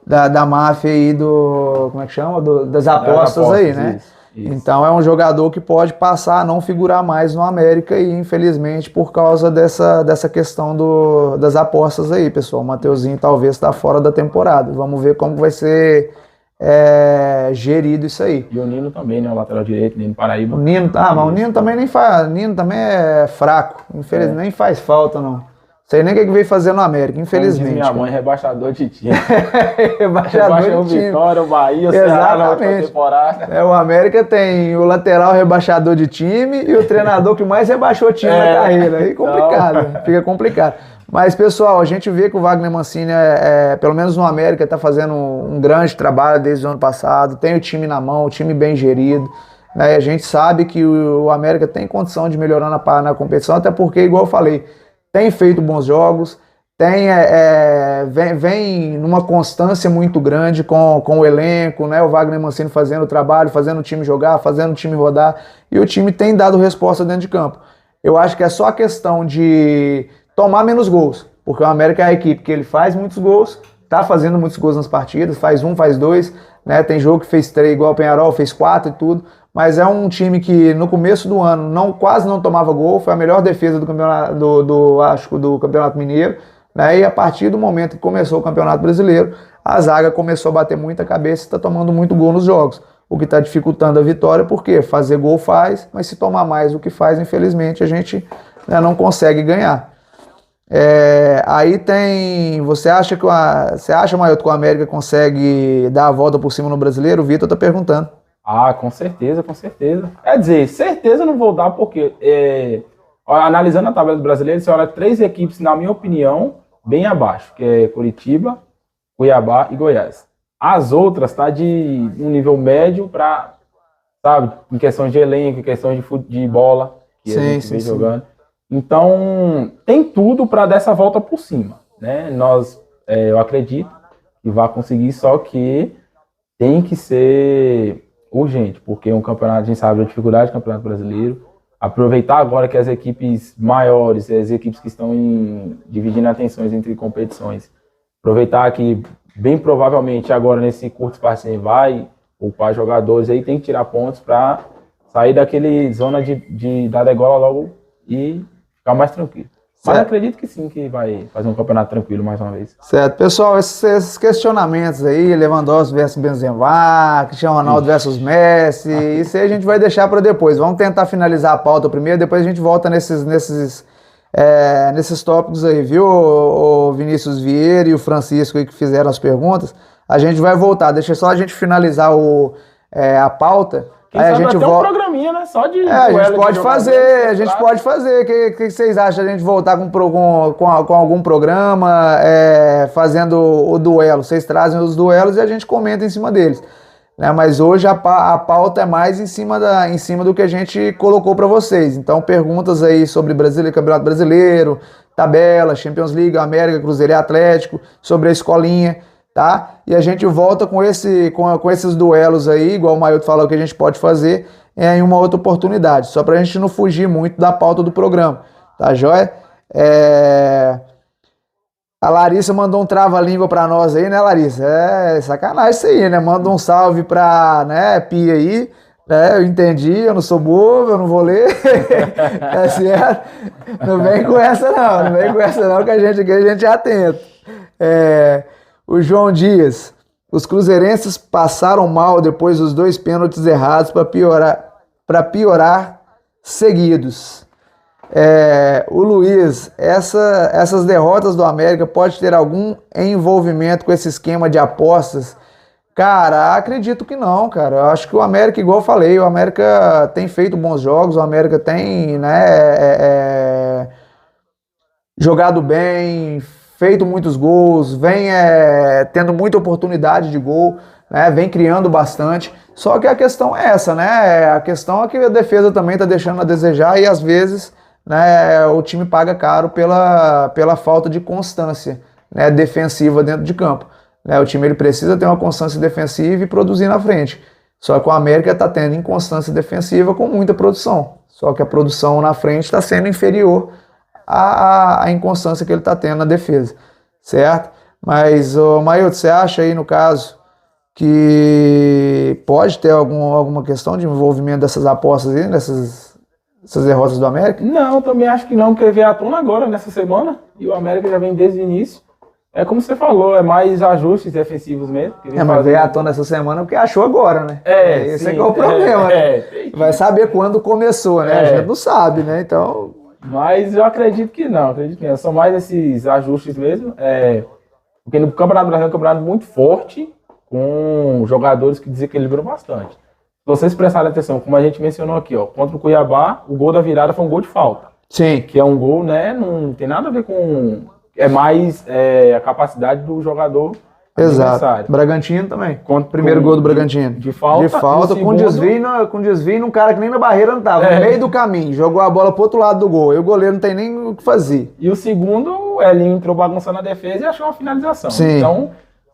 da máfia aí como é que chama? Das apostas aí, né? Isso. Então é um jogador que pode passar a não figurar mais no América e infelizmente por causa dessa questão das apostas aí, pessoal. O Mateuzinho talvez está fora da temporada. Vamos ver como vai ser gerido isso aí. E o Nino também, né? O lateral direito, Nino Paraíba. O Nino, mas o Nino também nem faz. O Nino também é fraco. Infelizmente nem faz falta, não. Sei nem o que veio fazer no América, infelizmente. Minha mãe, rebaixador de time. Rebaixador de time. Vitória, o Bahia, o Ceará na última temporada. O América tem o lateral rebaixador de time e o treinador que mais rebaixou time na carreira. Aí complicado, fica complicado. Mas, pessoal, a gente vê que o Wagner Mancini, pelo menos no América, está fazendo um grande trabalho desde o ano passado. Tem o time na mão, o time bem gerido. Né? A gente sabe que o América tem condição de melhorar na competição, até porque, igual eu falei, tem feito bons jogos, vem numa constância muito grande com o elenco, né? O Wagner Mancini fazendo o trabalho, fazendo o time jogar, fazendo o time rodar, e o time tem dado resposta dentro de campo. Eu acho que é só questão de tomar menos gols, porque o América é a equipe que ele faz muitos gols, tá fazendo muitos gols nas partidas, faz 1, faz 2, né? Tem jogo que fez 3, igual o Penharol, fez 4 e tudo, mas é um time que no começo do ano quase não tomava gol, foi a melhor defesa do campeonato do Campeonato Mineiro, né? E a partir do momento que começou o Campeonato Brasileiro, a zaga começou a bater muita cabeça e está tomando muito gol nos jogos, o que está dificultando a vitória, porque fazer gol faz, mas se tomar mais do que faz, infelizmente, a gente não consegue ganhar. Aí tem... Você acha, Mailton, que o América consegue dar a volta por cima no Brasileiro? O Vitor está perguntando. Com certeza, com certeza. Quer dizer, certeza não vou dar, porque analisando a tabela do Brasileiro, você olha 3 equipes, na minha opinião, bem abaixo, que é Curitiba, Cuiabá e Goiás. As outras tá de um nível médio para, sabe, em questão de elenco, em questão de bola, que a gente vem jogando. Então, tem tudo para dar essa volta por cima, né? Eu acredito que vai conseguir, só que tem que ser urgente, porque um campeonato, a gente sabe a dificuldade do Campeonato Brasileiro, aproveitar agora que as equipes maiores, as equipes que estão dividindo atenções entre competições, aproveitar que bem provavelmente agora nesse curto espaço vai poupar jogadores, aí tem que tirar pontos para sair daquele zona de dar degola logo e ficar mais tranquilo. Mas acredito que sim, que vai fazer um campeonato tranquilo mais uma vez. Certo. Pessoal, esses questionamentos aí, Lewandowski versus Benzema, Cristiano Ronaldo versus Messi, isso aí a gente vai deixar para depois. Vamos tentar finalizar a pauta primeiro, depois a gente volta nesses tópicos aí, viu? O Vinícius Vieira e o Francisco aí que fizeram as perguntas. A gente vai voltar, deixa só a gente finalizar a pauta. Aí a gente volta. Um programinha, né? Só de a gente pode fazer. O que vocês acham de a gente voltar com algum programa, fazendo o duelo? Vocês trazem os duelos e a gente comenta em cima deles. né? Mas hoje a pauta é mais em cima do que a gente colocou para vocês. Então, perguntas aí sobre Campeonato Brasileiro, tabela, Champions League, América, Cruzeiro e Atlético, sobre a escolinha, tá? E a gente volta com esses duelos aí, igual o Mailton falou que a gente pode fazer em uma outra oportunidade, só pra gente não fugir muito da pauta do programa, tá joia? A Larissa mandou um trava-língua pra nós aí, né, Larissa? É sacanagem isso aí, né? Manda um salve pra, né, Pia aí, né? Eu entendi, eu não sou bobo, eu não vou ler, tá certo? Não vem com essa não, que a gente é atento. O João Dias, os cruzeirenses passaram mal depois dos 2 pênaltis errados para piorar seguidos. O Luiz, essas derrotas do América pode ter algum envolvimento com esse esquema de apostas? Cara, acredito que não, cara. Eu acho que o América, igual eu falei, o América tem feito bons jogos, o América tem, né, jogado bem, feito muitos gols, vem tendo muita oportunidade de gol, né, vem criando bastante. Só que a questão é essa, né? A questão é que a defesa também está deixando a desejar e às vezes, né, o time paga caro pela falta de constância, né, defensiva dentro de campo. Né, o time ele precisa ter uma constância defensiva e produzir na frente. Só que o América está tendo inconstância defensiva com muita produção. Só que a produção na frente está sendo inferior à inconstância que ele está tendo na defesa. Certo? Mas, Mailton, você acha aí no caso que pode ter alguma questão de envolvimento dessas apostas aí, essas derrotas do América? Não, também acho que não, porque veio à tona agora, nessa semana, e o América já vem desde o início. É como você falou, é mais ajustes defensivos mesmo. Mas veio à tona essa semana porque achou agora, né? Esse é que é o problema, né? Vai saber quando começou, né? A gente não sabe, né? Então... Mas eu acredito que não. São mais esses ajustes mesmo. Porque no Campeonato Brasileiro é um campeonato muito forte, com jogadores que desequilibram bastante. Se vocês prestarem atenção, como a gente mencionou aqui, ó, contra o Cuiabá, o gol da virada foi um gol de falta. Sim. Que é um gol, né? Não tem nada a ver com... É mais a capacidade do jogador. Exato. Bragantino também. Primeiro gol do Bragantino. De falta. Com desvio num cara que nem na barreira não tava. No meio do caminho. Jogou a bola pro outro lado do gol. E o goleiro não tem nem o que fazer. E o segundo, o Elinho entrou bagunçando a defesa e achou uma finalização. Sim. Então,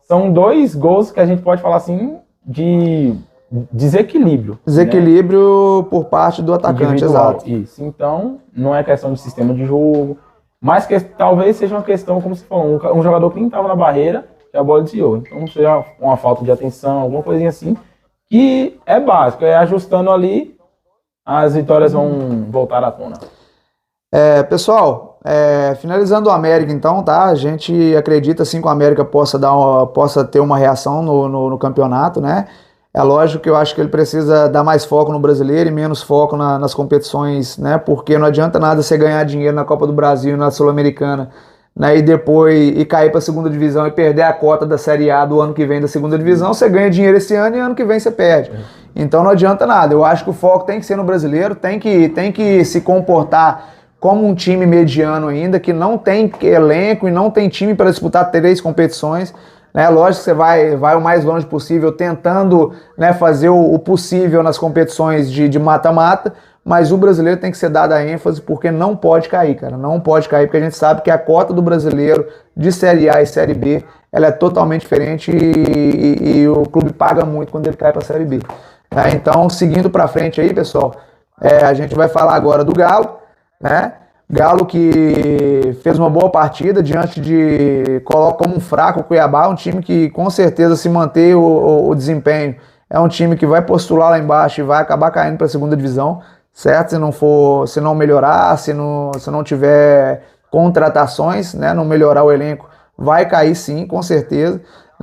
são 2 gols que a gente pode falar assim de desequilíbrio. Desequilíbrio, né? Por parte do atacante, exato. Isso. Então, não é questão de sistema de jogo. Mas que talvez seja uma questão, como você falou, um jogador que nem estava na barreira e a bola desviou. Então seja uma falta de atenção, alguma coisinha assim, que é básico, ajustando ali, as vitórias vão voltar à tona. Pessoal, finalizando o América então, tá? A gente acredita sim que o América possa ter uma reação no campeonato, né? É lógico que eu acho que ele precisa dar mais foco no brasileiro e menos foco nas competições, né? Porque não adianta nada você ganhar dinheiro na Copa do Brasil, na Sul-Americana, né? E depois cair para a segunda divisão e perder a cota da Série A do ano que vem da segunda divisão. Você ganha dinheiro esse ano e ano que vem você perde. Então não adianta nada. Eu acho que o foco tem que ser no brasileiro, tem que se comportar como um time mediano ainda, que não tem elenco e não tem time para disputar 3 competições. Né, lógico que você vai o mais longe possível tentando, né, fazer o possível nas competições de mata-mata, mas o brasileiro tem que ser dado a ênfase porque não pode cair, cara. Não pode cair porque a gente sabe que a cota do brasileiro de Série A e Série B ela é totalmente diferente e o clube paga muito quando ele cai para a Série B. Né? Então, seguindo para frente aí, pessoal, a gente vai falar agora do Galo, né? Galo que fez uma boa partida diante coloca como um fraco o Cuiabá, um time que com certeza se manter o desempenho, é um time que vai postular lá embaixo e vai acabar caindo para a segunda divisão, certo? Se não melhorar, se não tiver contratações, né, não melhorar o elenco, vai cair sim, com certeza.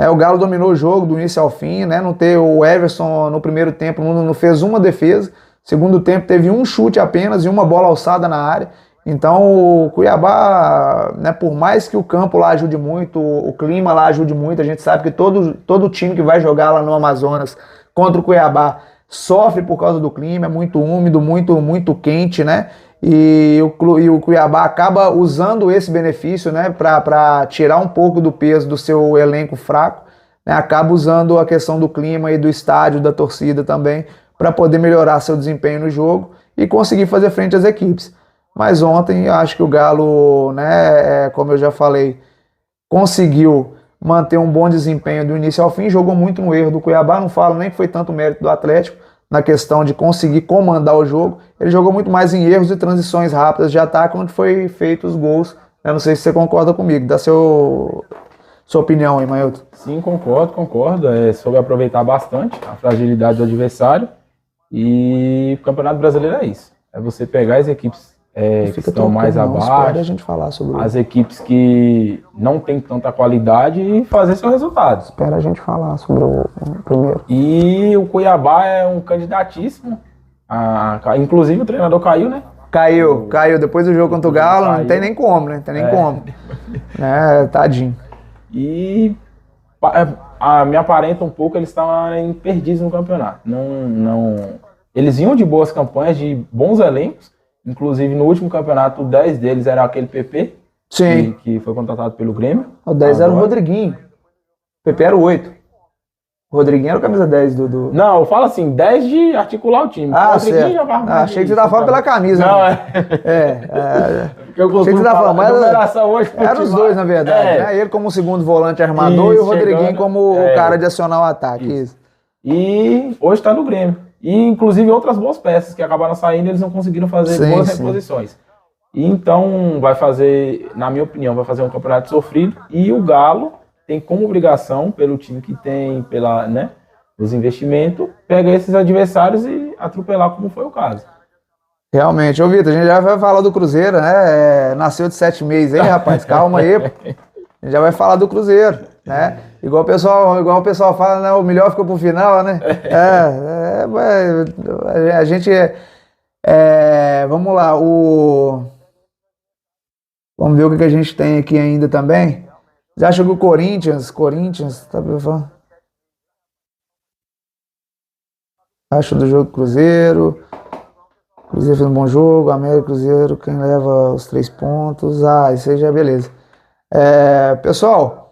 O Galo dominou o jogo do início ao fim, né? Não ter o Everson no primeiro tempo, não fez uma defesa, segundo tempo teve um chute apenas e uma bola alçada na área. Então o Cuiabá, né, por mais que o campo lá ajude muito, o clima lá ajude muito, a gente sabe que todo time que vai jogar lá no Amazonas contra o Cuiabá sofre por causa do clima, é muito úmido, muito quente, né? E o Cuiabá acaba usando esse benefício, né, para tirar um pouco do peso do seu elenco fraco, né, acaba usando a questão do clima e do estádio, da torcida também, para poder melhorar seu desempenho no jogo e conseguir fazer frente às equipes. Mas ontem eu acho que o Galo, né, como eu já falei, conseguiu manter um bom desempenho do início ao fim, jogou muito no erro do Cuiabá, não falo nem que foi tanto mérito do Atlético, na questão de conseguir comandar o jogo, ele jogou muito mais em erros e transições rápidas de ataque, onde foi feito os gols. Eu não sei se você concorda comigo, dá sua opinião aí, Mailton. Sim, concordo. É sobre aproveitar bastante a fragilidade do adversário. E o Campeonato Brasileiro é isso. É você pegar as equipes que estão mais abaixo, a gente falar sobre as equipes que não têm tanta qualidade e fazer seu resultado. Espera a gente falar sobre o primeiro. E o Cuiabá é um candidatíssimo. Inclusive o treinador caiu, né? Caiu. Depois do jogo contra o Galo, não tem nem como, né? Não tem nem como. Tadinho. E me aparenta um pouco, eles estavam perdidos no campeonato. Eles vinham de boas campanhas, de bons elencos. Inclusive, no último campeonato, o 10 deles era aquele PP, Sim. Que foi contratado pelo Grêmio. O 10 era o Rodriguinho. O PP era o 8. O Rodriguinho era o camisa 10 do... Não, eu falo assim, 10 de articular o time. O Rodriguinho já vai achei que você estava falando pela camisa. Não, né? Eu achei que você estava falando, mas hoje eram os dois, na verdade. Né? Ele como segundo volante armador e o Rodriguinho como o cara de acionar o ataque. Isso. E hoje está no Grêmio. E, inclusive, outras boas peças que acabaram saindo, eles não conseguiram fazer boas reposições. E, então, vai fazer, na minha opinião, vai fazer um campeonato sofrido. E o Galo tem como obrigação, pelo time que tem, os investimentos, pegar esses adversários e atropelar, como foi o caso. Realmente. Ô, Vitor, a gente já vai falar do Cruzeiro, né? Nasceu de 7 meses aí, rapaz. Calma aí. A gente já vai falar do Cruzeiro, né? Igual o pessoal fala, né? O melhor ficou pro final, né? A gente... vamos lá. Vamos ver o que a gente tem aqui ainda também. Você acha que o Corinthians, tá falando? Acho do jogo Cruzeiro. Cruzeiro fez um bom jogo. América, Cruzeiro, quem leva os 3 pontos. Isso aí já é beleza. Pessoal...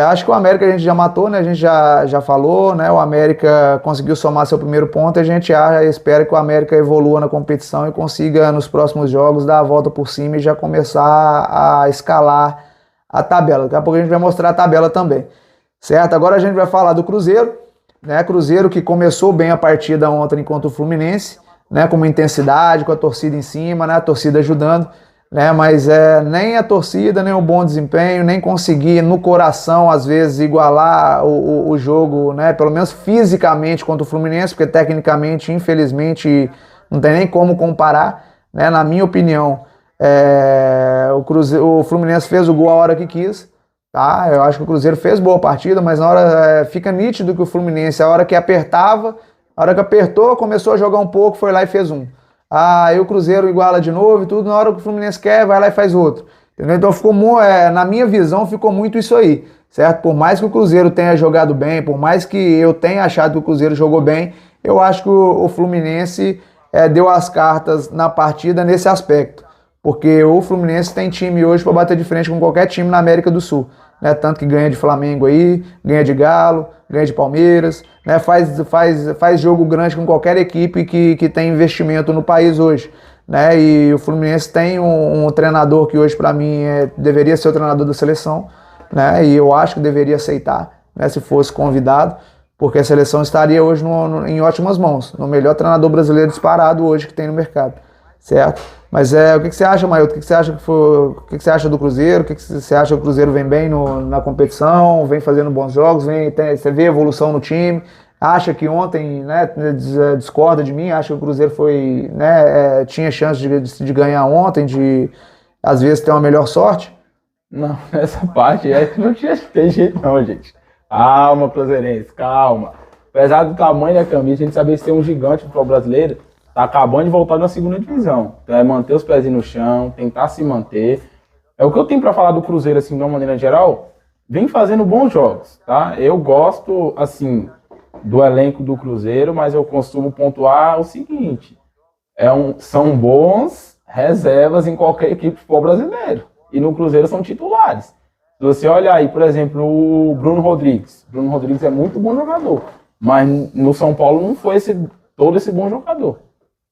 acho que o América a gente já matou, né? A gente já falou, né? O América conseguiu somar seu primeiro ponto e a gente espera que o América evolua na competição e consiga, nos próximos jogos, dar a volta por cima e já começar a escalar a tabela. Daqui a pouco a gente vai mostrar a tabela também, certo? Agora a gente vai falar do Cruzeiro, né? Cruzeiro que começou bem a partida ontem contra o Fluminense, né? Com uma intensidade, com a torcida em cima, né? A torcida ajudando. Mas nem a torcida, nem o bom desempenho, nem conseguir no coração, às vezes, igualar o jogo, né? Pelo menos fisicamente contra o Fluminense, porque tecnicamente, infelizmente, não tem nem como comparar, né? Na minha opinião, o Fluminense fez o gol a hora que quis, tá? Eu acho que o Cruzeiro fez boa partida, mas na hora fica nítido que o Fluminense, a hora que apertava, a hora que apertou, começou a jogar um pouco, foi lá e fez um. Aí o Cruzeiro iguala de novo e tudo, na hora que o Fluminense quer, vai lá e faz outro. Entendeu? Então na minha visão ficou muito isso aí, certo? Por mais que o Cruzeiro tenha jogado bem, por mais que eu tenha achado que o Cruzeiro jogou bem, eu acho que o Fluminense deu as cartas na partida nesse aspecto. Porque o Fluminense tem time hoje para bater de frente com qualquer time na América do Sul. Né? Tanto que ganha de Flamengo aí, ganha de Galo, ganha de Palmeiras, né? Faz jogo grande com qualquer equipe que tem investimento no país hoje. Né? E o Fluminense tem um treinador que hoje para mim deveria ser o treinador da seleção, né? E eu acho que deveria aceitar, né? Se fosse convidado, porque a seleção estaria hoje em ótimas mãos, no melhor treinador brasileiro disparado hoje que tem no mercado, certo? Mas o que você acha, Mailton? O que você acha o que você acha do Cruzeiro? O que você acha que o Cruzeiro vem bem na competição, vem fazendo bons jogos, você vê evolução no time? Acha que ontem, né, discorda de mim? Acha que o Cruzeiro foi, né, tinha chance de ganhar ontem, de às vezes ter uma melhor sorte? Não, essa parte não tinha jeito não, gente. Calma, cruzeirense, calma. Apesar do tamanho da camisa, a gente sabia que ser um gigante do futebol brasileiro, tá acabando de voltar na segunda divisão. Então é manter os pés no chão, tentar se manter. É o que eu tenho para falar do Cruzeiro, assim, de uma maneira geral, vem fazendo bons jogos, tá? Eu gosto, assim, do elenco do Cruzeiro, mas eu costumo pontuar o seguinte, são bons reservas em qualquer equipe de futebol brasileiro. E no Cruzeiro são titulares. Se você olhar aí, por exemplo, o Bruno Rodrigues. Bruno Rodrigues é muito bom jogador. Mas no São Paulo não foi todo esse bom jogador.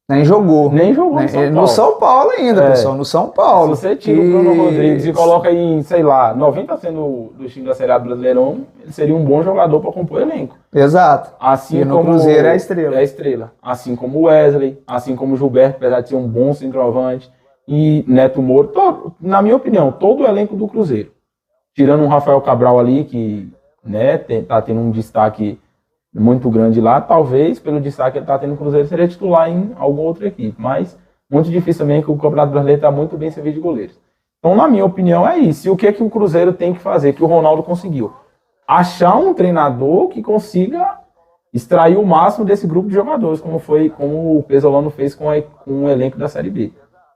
Nem jogou. Nem jogou No São Paulo ainda, pessoal. No São Paulo. Se você tira o Bruno Rodrigues e coloca aí, sei lá, 90% do time da Série A do Brasileirão, ele seria um bom jogador para compor elenco. Exato. Assim e no como Cruzeiro é a estrela. É a estrela. Assim como o Wesley, assim como o Gilberto, apesar de ser um bom centroavante, e Neto Moura. Na minha opinião, todo o elenco do Cruzeiro. Tirando o Rafael Cabral ali, que né, tá tendo um destaque muito grande lá, talvez, pelo destaque que ele está tendo no Cruzeiro, seria titular em alguma outra equipe, mas muito difícil também, que o Campeonato Brasileiro está muito bem servido de goleiros. Então, na minha opinião, é isso. E o que é que o Cruzeiro tem que fazer, que o Ronaldo conseguiu? Achar um treinador que consiga extrair o máximo desse grupo de jogadores, como o Pesolano fez com o elenco da Série B.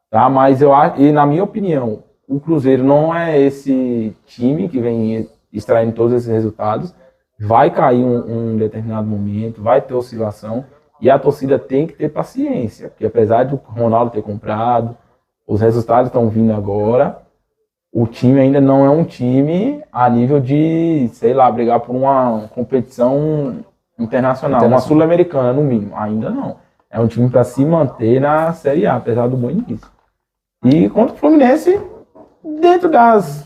Tá? Mas e na minha opinião, o Cruzeiro não é esse time que vem extraindo todos esses resultados. Vai cair um determinado momento, vai ter oscilação, e a torcida tem que ter paciência, porque apesar de o Ronaldo ter comprado, os resultados estão vindo agora, o time ainda não é um time a nível de, sei lá, brigar por uma competição internacional, uma sul-americana no mínimo, ainda não. É um time para se manter na Série A, apesar do bom início. E contra o Fluminense, dentro das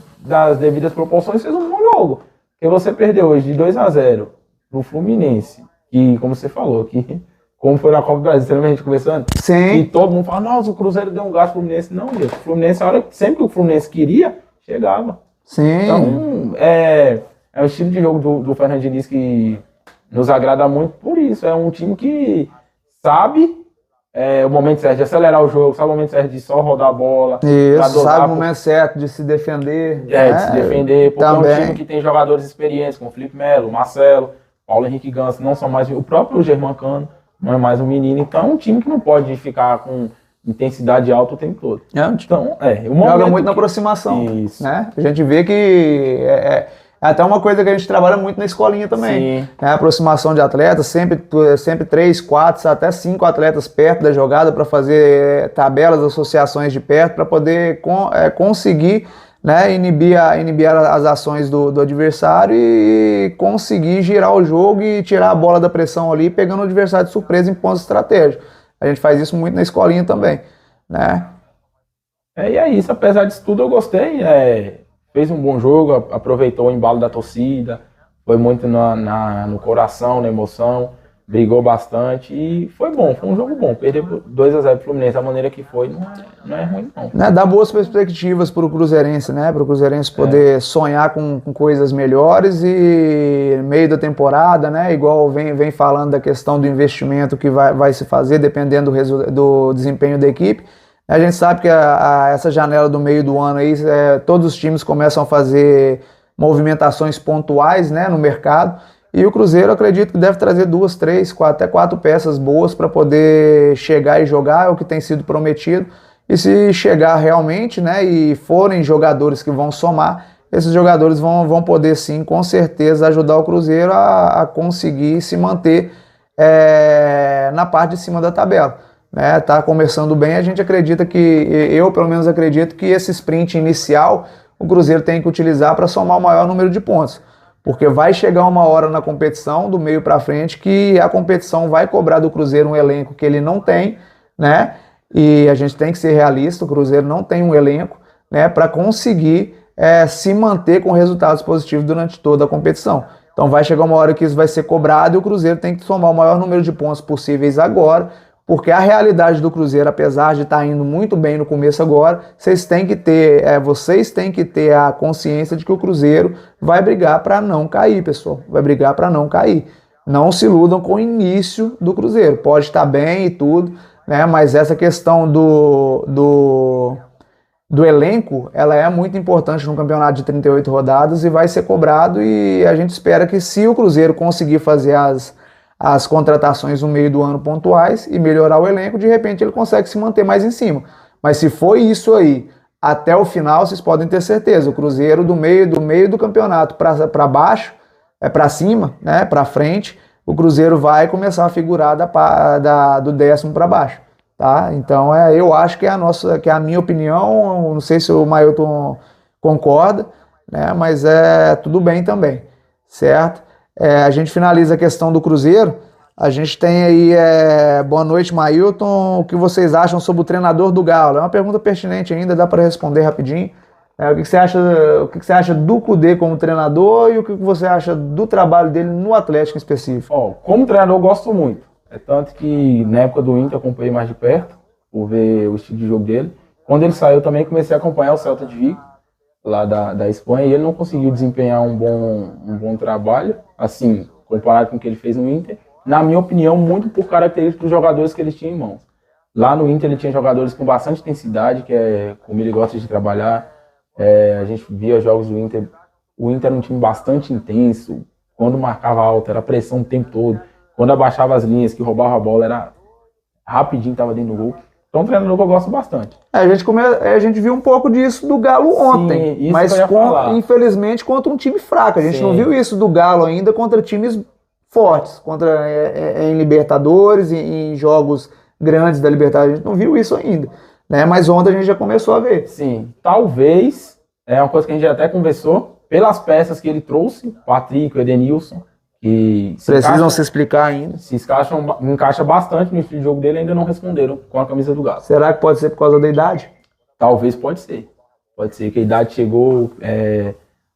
devidas proporções, fez um bom jogo. Porque você perdeu hoje de 2-0 pro Fluminense, que, como você falou, que como foi na Copa do Brasil, você lembra a gente conversando? Sim. E todo mundo fala, nossa, o Cruzeiro deu um gasto pro Fluminense. Não, Deus, o Fluminense, sempre que o Fluminense queria, chegava. Sim. Então, é o estilo de jogo do Fernando Diniz que nos agrada muito por isso. É um time que sabe o momento certo de acelerar o jogo, sabe o momento certo de só rodar a bola. Isso, sabe o momento certo de se defender. De se defender, porque também. é um time que tem jogadores experientes, como o Felipe Melo, Marcelo, Paulo Henrique Ganso, não são mais o próprio Germancano, não é mais um menino. Então é um time que não pode ficar com intensidade alta o tempo todo. Então, joga muito na aproximação. Isso. Né? A gente vê que é até uma coisa que a gente trabalha muito na escolinha também. Sim. A aproximação de atletas, sempre 3, 4, até 5 atletas perto da jogada para fazer tabelas, associações de perto, para poder conseguir, né, inibir as ações do adversário e conseguir girar o jogo e tirar a bola da pressão ali, pegando o adversário de surpresa em pontos estratégicos. A gente faz isso muito na escolinha também. Né? E é isso, apesar disso tudo eu gostei. Fez um bom jogo, aproveitou o embalo da torcida, foi muito no coração, na emoção, brigou bastante e foi bom, foi um jogo bom. Perder 2-0 pro Fluminense da maneira que foi não é ruim não. Né, dá boas perspectivas para o Cruzeirense, né? Para o Cruzeirense poder sonhar com coisas melhores e no meio da temporada, né? Igual vem falando da questão do investimento que vai se fazer dependendo do desempenho da equipe. A gente sabe que essa janela do meio do ano aí, todos os times começam a fazer movimentações pontuais, né, no mercado, e o Cruzeiro, acredito que deve trazer 2, 3, 4, até 4 peças boas para poder chegar e jogar, é o que tem sido prometido, e se chegar realmente, né, e forem jogadores que vão somar, esses jogadores vão poder sim, com certeza, ajudar o Cruzeiro a conseguir se manter na parte de cima da tabela. Tá começando bem, a gente acredita eu pelo menos acredito que esse sprint inicial o Cruzeiro tem que utilizar para somar o maior número de pontos, porque vai chegar uma hora na competição, do meio para frente, que a competição vai cobrar do Cruzeiro um elenco que ele não tem, né? E a gente tem que ser realista, o Cruzeiro não tem um elenco, né, para conseguir se manter com resultados positivos durante toda a competição. Então vai chegar uma hora que isso vai ser cobrado e o Cruzeiro tem que somar o maior número de pontos possíveis agora, porque a realidade do Cruzeiro, apesar de estar indo muito bem no começo agora, vocês têm que ter a consciência de que o Cruzeiro vai brigar para não cair, pessoal. Vai brigar para não cair. Não se iludam com o início do Cruzeiro. Pode estar bem e tudo, né? Mas essa questão do elenco, ela é muito importante no campeonato de 38 rodadas e vai ser cobrado, e a gente espera que, se o Cruzeiro conseguir fazer as contratações no meio do ano pontuais e melhorar o elenco, de repente ele consegue se manter mais em cima. Mas se for isso aí até o final, vocês podem ter certeza, o Cruzeiro do meio do campeonato para baixo, para cima, né, para frente, o Cruzeiro vai começar a figurar do 10º para baixo. Tá? Então eu acho que é a minha opinião, não sei se o Mailton concorda, né? Mas tudo bem também, certo? A gente finaliza a questão do Cruzeiro. A gente tem aí, boa noite, Mailton, o que vocês acham sobre o treinador do Galo? É uma pergunta pertinente ainda, dá para responder rapidinho. O que você acha do Kudê como treinador e o que você acha do trabalho dele no Atlético em específico? Como treinador eu gosto muito. É tanto que na época do Inter eu acompanhei mais de perto, por ver o estilo de jogo dele. Quando ele saiu também comecei a acompanhar o Celta de Vigo, lá da Espanha, e ele não conseguiu desempenhar um bom trabalho, assim, comparado com o que ele fez no Inter. Na minha opinião, muito por características dos jogadores que ele tinha em mãos. Lá no Inter ele tinha jogadores com bastante intensidade, que é como ele gosta de trabalhar. A gente via jogos do Inter, o Inter era um time bastante intenso, quando marcava alto era pressão o tempo todo, quando abaixava as linhas, que roubava a bola, era rapidinho, estava dentro do gol. Então é um treinador que eu gosto bastante. A gente viu um pouco disso do Galo ontem, sim, mas infelizmente contra um time fraco. A gente não viu isso do Galo ainda contra times fortes, em Libertadores, em jogos grandes da Libertadores, a gente não viu isso ainda. Né? Mas ontem a gente já começou a ver. Sim, talvez, é uma coisa que a gente já até conversou, pelas peças que ele trouxe, o Patrick, o Edenilson, que precisam se explicar ainda. Se encaixa bastante no estilo de jogo dele, ainda não responderam com a camisa do Galo. Será que pode ser por causa da idade? Talvez pode ser. Pode ser que a idade chegou,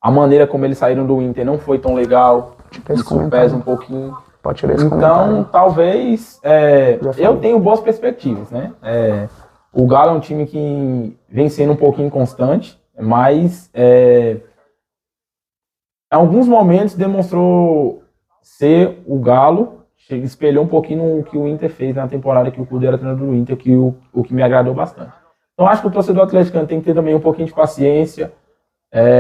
a maneira como eles saíram do Inter não foi tão legal, isso pesa um pouquinho. Pode tirar esse então, comentário. Talvez, eu tenho boas perspectivas, né? O Galo é um time que vem sendo um pouquinho inconstante, mas em alguns momentos demonstrou ser o Galo, espelhou um pouquinho no que o Inter fez na temporada que o Kudê era treinador do Inter, o que me agradou bastante. Então acho que o torcedor atleticano tem que ter também um pouquinho de paciência,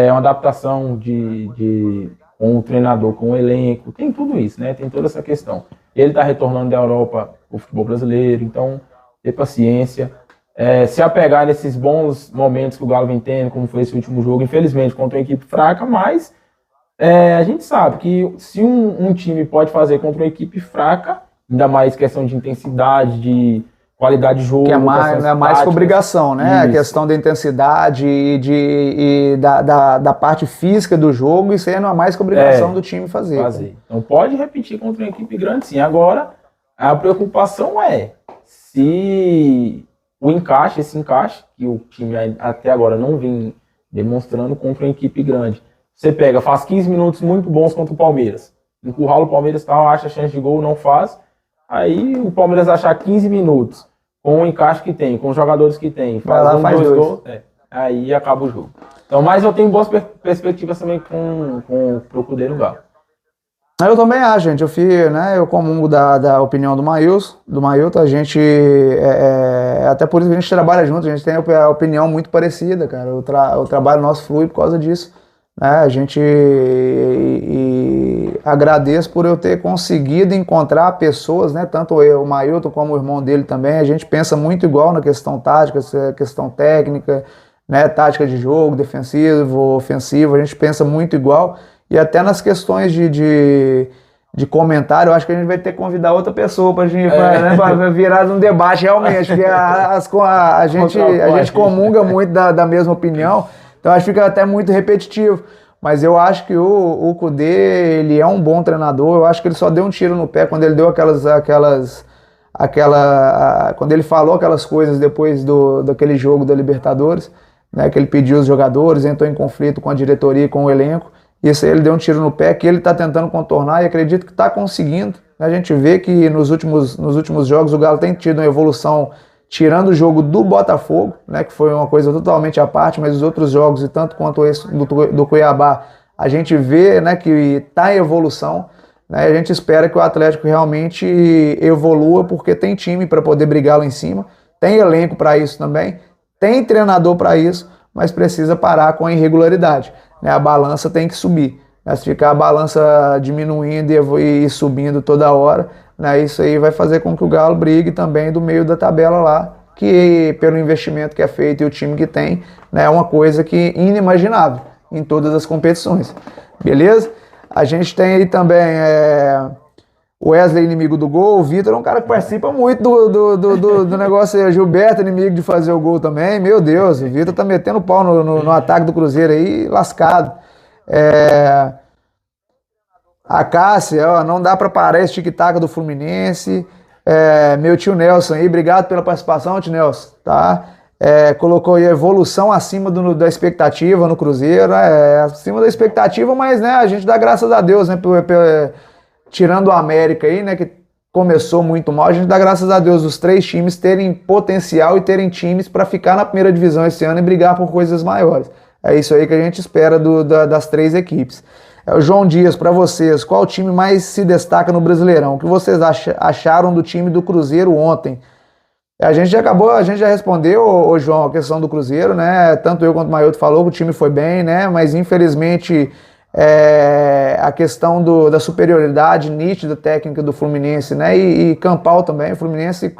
uma adaptação com o treinador, com o elenco, tem tudo isso, né? Tem toda essa questão. Ele está retornando da Europa o futebol brasileiro, então ter paciência. Se apegar nesses bons momentos que o Galo vem tendo, como foi esse último jogo, infelizmente contra uma equipe fraca, mas a gente sabe que se um time pode fazer contra uma equipe fraca, ainda mais questão de intensidade, de qualidade de jogo, que é mais que obrigação, né? Isso. A questão da intensidade e da parte física do jogo, isso aí não é mais que obrigação do time fazer. Então pode repetir contra uma equipe grande, sim. Agora, a preocupação é se esse encaixe, que o time até agora não vem demonstrando contra uma equipe grande. Você faz 15 minutos muito bons contra o Palmeiras. Encurrala o Palmeiras, acha chance de gol, não faz. Aí o Palmeiras achar 15 minutos com o encaixe que tem, com os jogadores que tem, faz dois gols, aí acaba o jogo. Então, mas eu tenho boas perspectivas também com o Kudê no Galo. Eu também acho, gente. Eu comungo da opinião do Mailton. A gente, até por isso que a gente trabalha junto, a gente tem a opinião muito parecida, cara. O trabalho nosso flui por causa disso. Né? A gente agradeço por eu ter conseguido encontrar pessoas, né? Tanto o Mailton como o irmão dele também. A gente pensa muito igual na questão tática, questão técnica, né? Tática de jogo, defensivo, ofensivo. A gente pensa muito igual. E até nas questões de comentário, eu acho que a gente vai ter que convidar outra pessoa para virar um debate realmente, porque a gente comunga muito da mesma opinião, então acho que fica até muito repetitivo. Mas eu acho que o Kudê, ele é um bom treinador, eu acho que ele só deu um tiro no pé quando ele deu quando ele falou aquelas coisas depois daquele jogo da Libertadores, né, que ele pediu os jogadores, entrou em conflito com a diretoria e com o elenco. Isso aí ele deu um tiro no pé que ele está tentando contornar e acredito que está conseguindo. A gente vê que nos últimos jogos o Galo tem tido uma evolução, tirando o jogo do Botafogo, né, que foi uma coisa totalmente à parte, mas os outros jogos, e tanto quanto esse do Cuiabá, a gente vê, né, que está em evolução. Né, a gente espera que o Atlético realmente evolua, porque tem time para poder brigar lá em cima, tem elenco para isso também, tem treinador para isso, mas precisa parar com a irregularidade. A balança tem que subir. Se ficar a balança diminuindo e subindo toda hora, né, isso aí vai fazer com que o Galo brigue também do meio da tabela lá, que pelo investimento que é feito e o time que tem, né, é uma coisa que inimaginável em todas as competições. Beleza? A gente tem aí também O Wesley, inimigo do gol. O Vitor é um cara que participa muito do negócio aí. O Gilberto, inimigo de fazer o gol também. Meu Deus, o Vitor tá metendo pau no ataque do Cruzeiro aí, lascado. A Cássia, ó, não dá pra parar esse tic-tac do Fluminense. Meu tio Nelson aí, obrigado pela participação, tio Nelson, tá? Colocou aí evolução acima da expectativa no Cruzeiro, acima da expectativa, mas, né, a gente dá graças a Deus, né, tirando o América aí, né, que começou muito mal, a gente dá graças a Deus os 3 times terem potencial e terem times para ficar na primeira divisão esse ano e brigar por coisas maiores. É isso aí que a gente espera das 3 equipes. O João Dias, para vocês, qual time mais se destaca no Brasileirão? O que vocês acharam do time do Cruzeiro ontem? A gente já respondeu, ô João, a questão do Cruzeiro, né? Tanto eu quanto o Maioto falou que o time foi bem, né? Mas infelizmente a questão da superioridade nítida técnica do Fluminense, né? E campal também. O Fluminense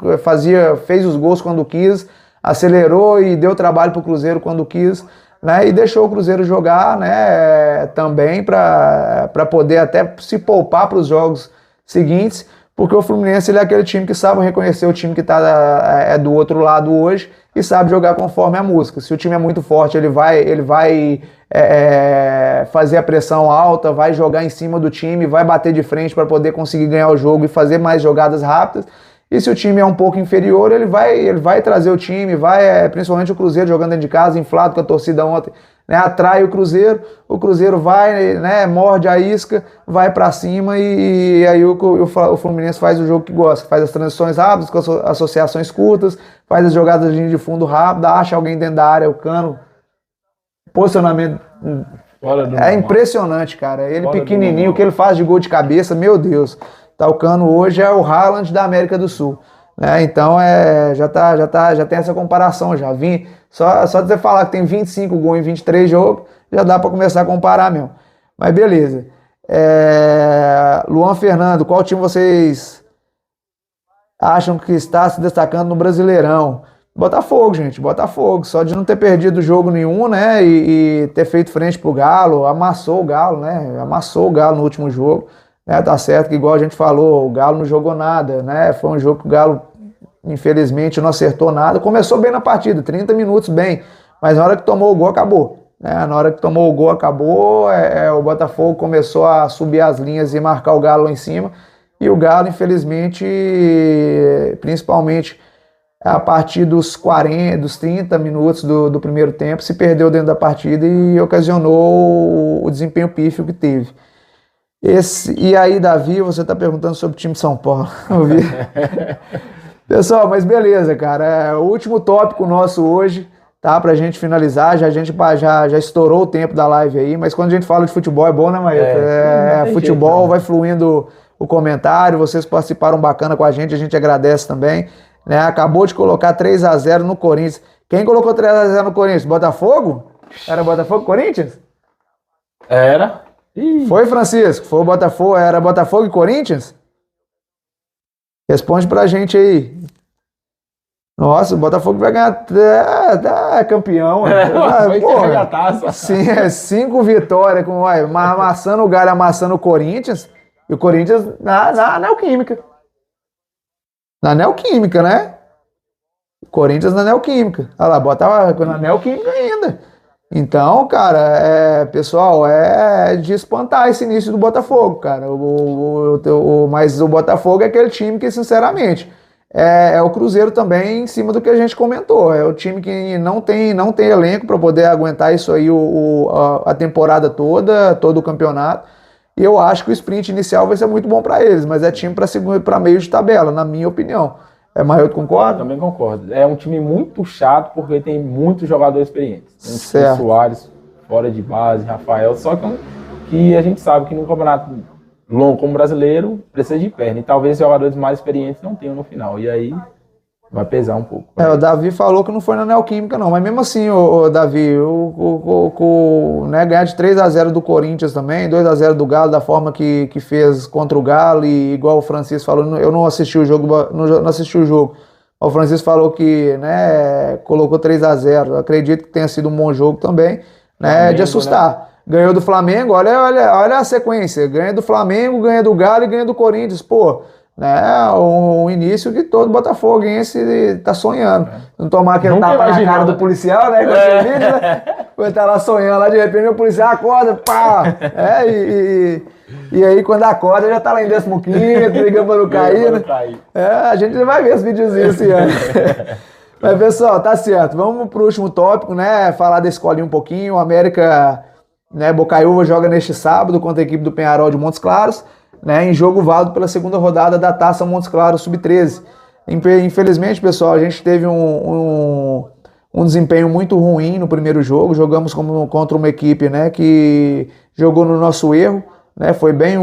fez os gols quando quis, acelerou e deu trabalho para o Cruzeiro quando quis, né? E deixou o Cruzeiro jogar, né? Também para poder até se poupar para os jogos seguintes. Porque o Fluminense ele é aquele time que sabe reconhecer o time que está do outro lado hoje e sabe jogar conforme a música. Se o time é muito forte, ele vai fazer a pressão alta, vai jogar em cima do time, vai bater de frente para poder conseguir ganhar o jogo e fazer mais jogadas rápidas. E se o time é um pouco inferior, ele vai trazer o time, principalmente o Cruzeiro jogando dentro de casa, inflado com a torcida ontem, né, atrai o Cruzeiro vai, né, morde a isca, vai para cima e aí o Fluminense faz o jogo que gosta, faz as transições rápidas, com associações curtas, faz as jogadas de linha de fundo rápida, acha alguém dentro da área, o Cano, posicionamento impressionante, cara, ele pequenininho, o que ele faz de gol de cabeça, meu Deus, tá, o Cano hoje é o Haaland da América do Sul. Né? Então já tem essa comparação já. Só de você falar que tem 25 gols em 23 jogos, já dá para começar a comparar mesmo. Mas beleza. Luan Fernando, qual time vocês acham que está se destacando no Brasileirão? Botafogo, gente, Botafogo. Só de não ter perdido jogo nenhum, né? E ter feito frente pro Galo, amassou o Galo, né? Amassou o Galo no último jogo. Né, tá certo que, igual a gente falou, o Galo não jogou nada, né? Foi um jogo que o Galo, infelizmente, não acertou nada. Começou bem na partida, 30 minutos bem, mas na hora que tomou o gol, acabou. Né? Na hora que tomou o gol, acabou. O Botafogo começou a subir as linhas e marcar o Galo lá em cima. E o Galo, infelizmente, principalmente a partir dos 30 minutos do primeiro tempo, se perdeu dentro da partida e ocasionou o desempenho pífio que teve. E aí, Davi, você está perguntando sobre o time de São Paulo. Pessoal, mas beleza, cara. O último tópico nosso hoje, tá? Pra gente finalizar. A gente já estourou o tempo da live aí, mas quando a gente fala de futebol é bom, né, Maíra? Futebol, jeito, vai fluindo o comentário. Vocês participaram bacana com a gente agradece também. Né? Acabou de colocar 3-0 no Corinthians. Quem colocou 3-0 no Corinthians? Botafogo? Era Botafogo Corinthians? Era. Foi, Francisco? Foi o Botafogo? Era Botafogo e Corinthians? Responde pra gente aí. Nossa, o Botafogo vai ganhar. É campeão. Sim, 5 vitórias, amassando o Galo, amassando o Corinthians. E o Corinthians na Neoquímica. Na Neoquímica, né? O Corinthians na Neoquímica. Olha lá, bota na Neoquímica ainda. Então, cara, pessoal, é de espantar esse início do Botafogo, cara. Mas o Botafogo é aquele time que, sinceramente, é o Cruzeiro também em cima do que a gente comentou. É o time que não tem elenco para poder aguentar isso aí a temporada toda, todo o campeonato. E eu acho que o sprint inicial vai ser muito bom para eles, mas é time para meio de tabela, na minha opinião. Maioto concorda? Também concordo. É um time muito chato porque tem muitos jogadores experientes. Tem Soares, fora de base, Rafael, só que a gente sabe que num campeonato longo como brasileiro precisa de perna. E talvez os jogadores mais experientes não tenham no final. E aí vai pesar um pouco. O Davi falou que não foi na Neoquímica não, mas mesmo assim, o Davi, né, ganhar de 3-0 do Corinthians também, 2-0 do Galo, da forma que fez contra o Galo, e igual o Francisco falou, eu não assisti o jogo, não assisti o jogo, o Francisco falou que, né, colocou 3-0, acredito que tenha sido um bom jogo também, né, de assustar. Ganhou do Flamengo, olha a sequência. Ganha do Flamengo, ganha do Galo e ganha do Corinthians. Pô, né? Um início que todo botafoguense tá sonhando. Não tomar aquele Nunca tapa na imaginou, cara do né? policial, né? Com aquele vídeo, né? Vai tá lá sonhando, lá de repente o policial acorda, pá! E aí quando acorda já tá lá em 15º, ligando pra não cair, né? A gente vai ver os videozinhos esse ano. Mas pessoal, tá certo. Vamos pro último tópico, né? Falar da escolinha um pouquinho. O América, né, Bocaiúva joga neste sábado contra a equipe do Penharol de Montes Claros, né, em jogo válido pela segunda rodada da Taça Montes Claros Sub-13. Infelizmente, pessoal, a gente teve um desempenho muito ruim no primeiro jogo. Jogamos contra uma equipe, né, que jogou no nosso erro, né, foi bem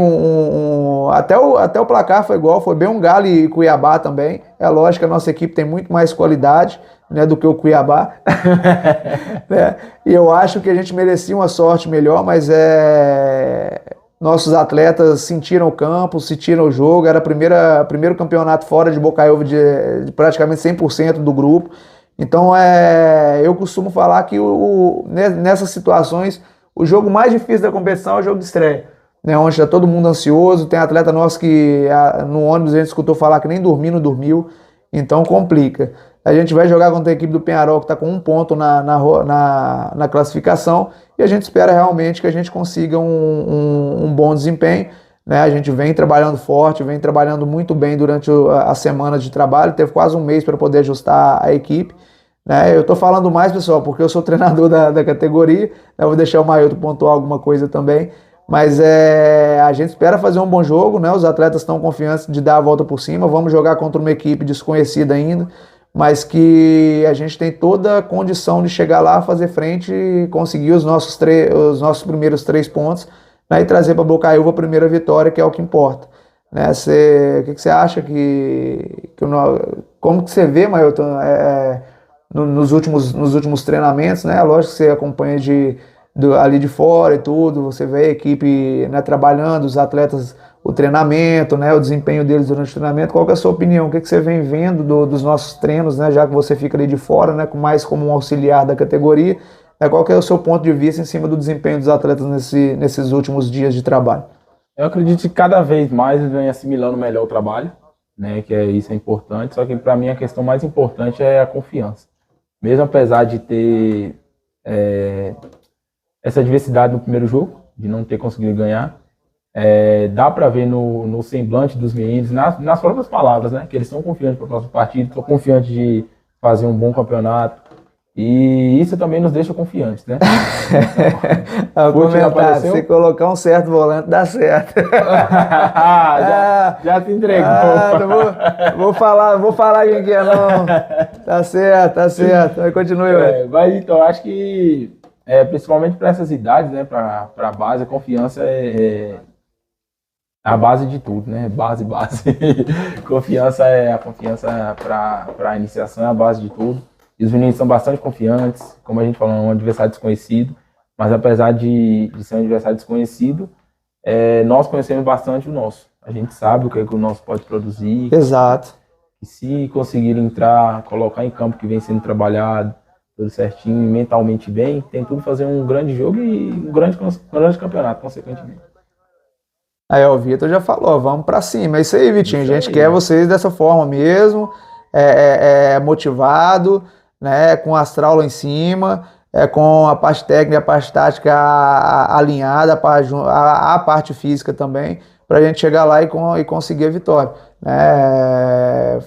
até o placar foi igual, foi bem um Galo e Cuiabá também. É lógico que a nossa equipe tem muito mais qualidade, né, do que o Cuiabá. Né? E eu acho que a gente merecia uma sorte melhor, mas nossos atletas sentiram o campo, sentiram o jogo. Era primeiro campeonato fora de Bocaiúva de praticamente 100% do grupo. Então eu costumo falar que nessas situações o jogo mais difícil da competição é o jogo de estreia, né, onde está todo mundo ansioso. Tem atleta nosso que no ônibus a gente escutou falar que nem dormiu, não dormiu, então complica. A gente vai jogar contra a equipe do Penharol, que está com 1 ponto na classificação, e a gente espera realmente que a gente consiga um bom desempenho, né? A gente vem trabalhando forte, vem trabalhando muito bem durante a semana de trabalho, teve quase um mês para poder ajustar a equipe, né? Eu estou falando mais, pessoal, porque eu sou treinador da categoria, né? Eu vou deixar o Mailton pontuar alguma coisa também. Mas a gente espera fazer um bom jogo, né? Os atletas estão confiantes de dar a volta por cima. Vamos jogar contra uma equipe desconhecida ainda, mas que a gente tem toda a condição de chegar lá, fazer frente e conseguir os nossos primeiros 3 pontos, né? E trazer para Bocaiúva a primeira vitória, que é o que importa. Né? O que você acha como que você vê, Mailton, nos últimos treinamentos, né? Lógico que você acompanha ali de fora e tudo, você vê a equipe, né, trabalhando, os atletas, o treinamento, né, o desempenho deles durante o treinamento. Qual que é a sua opinião? O que você vem vendo dos nossos treinos, né, já que você fica ali de fora, né, mais como um auxiliar da categoria, né, qual que é o seu ponto de vista em cima do desempenho dos atletas nesses últimos dias de trabalho? Eu acredito que cada vez mais eles vêm assimilando melhor o trabalho, né, que isso é importante, só que para mim a questão mais importante é a confiança. Mesmo apesar de ter essa diversidade no primeiro jogo, de não ter conseguido ganhar, dá para ver no semblante dos meninos, nas próprias palavras, né, que eles estão confiantes para o próximo partido, estão confiantes de fazer um bom campeonato, e isso também nos deixa confiantes, né? Se colocar um certo volante, dá certo. já se entregou. Vou falar quem que é, não. Tá certo. Aí continue. Mas então, acho que principalmente para essas idades, né, para a base, a confiança é a base de tudo, né? Base. Confiança para a iniciação é a base de tudo. E os meninos são bastante confiantes, como a gente falou, é um adversário desconhecido, mas apesar de ser um adversário desconhecido, nós conhecemos bastante o nosso. A gente sabe o que o nosso pode produzir. Exato. E se conseguir entrar, colocar em campo que vem sendo trabalhado, tudo certinho, mentalmente bem, tem tudo fazer um grande jogo e um grande campeonato, consequentemente. Aí o Vitor já falou, vamos pra cima. É isso aí, Vitinho. A gente quer vocês dessa forma mesmo, motivado, né, com o astral lá em cima, com a parte técnica, a parte tática alinhada, a parte física também, para a gente chegar lá e conseguir a vitória.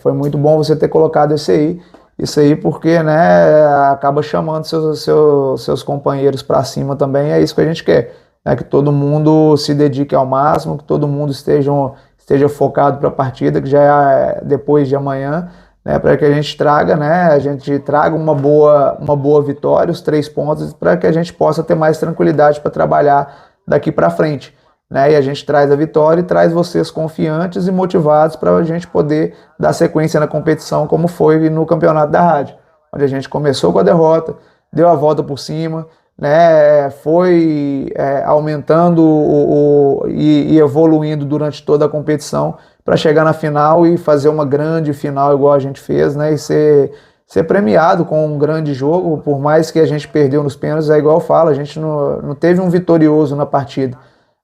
Foi muito bom você ter colocado isso aí porque, né, acaba chamando seus companheiros para cima também. É isso que a gente quer, né, que todo mundo se dedique ao máximo, que todo mundo esteja focado para a partida, que já é depois de amanhã, né, para que a gente traga uma boa vitória, os 3 pontos, para que a gente possa ter mais tranquilidade para trabalhar daqui para frente, né, e a gente traz a vitória e traz vocês confiantes e motivados para a gente poder dar sequência na competição, como foi no campeonato da rádio, onde a gente começou com a derrota, deu a volta por cima, né, foi aumentando e evoluindo durante toda a competição para chegar na final e fazer uma grande final igual a gente fez, né, e ser ser premiado com um grande jogo, por mais que a gente perdeu nos pênaltis, é igual eu falo, a gente não teve um vitorioso na partida,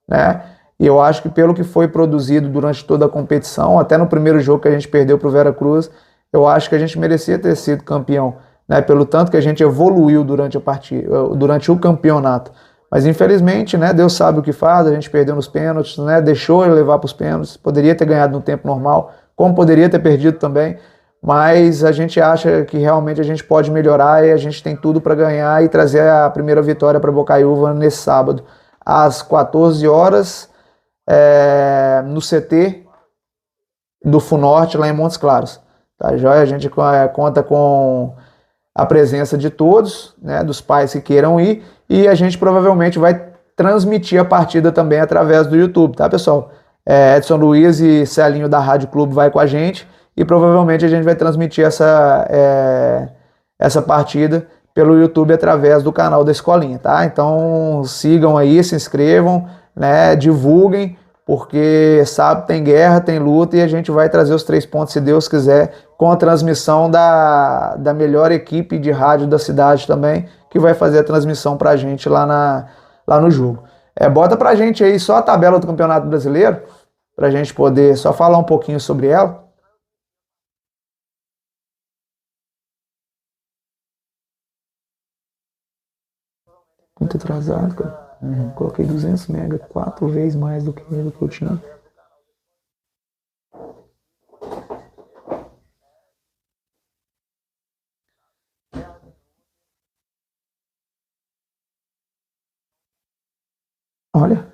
né? E eu acho que pelo que foi produzido durante toda a competição, até no primeiro jogo que a gente perdeu para o Veracruz, eu acho que a gente merecia ter sido campeão, né? Pelo tanto que a gente evoluiu durante a partida, durante o campeonato. Mas infelizmente, né, Deus sabe o que faz, a gente perdeu nos pênaltis, né, deixou ele levar para os pênaltis, poderia ter ganhado no tempo normal, como poderia ter perdido também, mas a gente acha que realmente a gente pode melhorar e a gente tem tudo para ganhar e trazer a primeira vitória para Bocaiúva nesse sábado, às 14 horas, no CT do FUNORTE, lá em Montes Claros. Tá, joia? A gente conta com a presença de todos, né, dos pais que queiram ir, e a gente provavelmente vai transmitir a partida também através do YouTube, tá, pessoal? Edson Luiz e Celinho da Rádio Clube vai com a gente e provavelmente a gente vai transmitir essa partida pelo YouTube através do canal da Escolinha, tá? Então sigam aí, se inscrevam, né, divulguem, porque sábado tem guerra, tem luta e a gente vai trazer os 3 pontos, se Deus quiser, com a transmissão da melhor equipe de rádio da cidade também, que vai fazer a transmissão pra gente lá no jogo. Bota pra gente aí só a tabela do Campeonato Brasileiro, pra gente poder só falar um pouquinho sobre ela. Muito atrasado, cara. Coloquei 200 mega, 4 vezes mais do que eu tinha. Olha.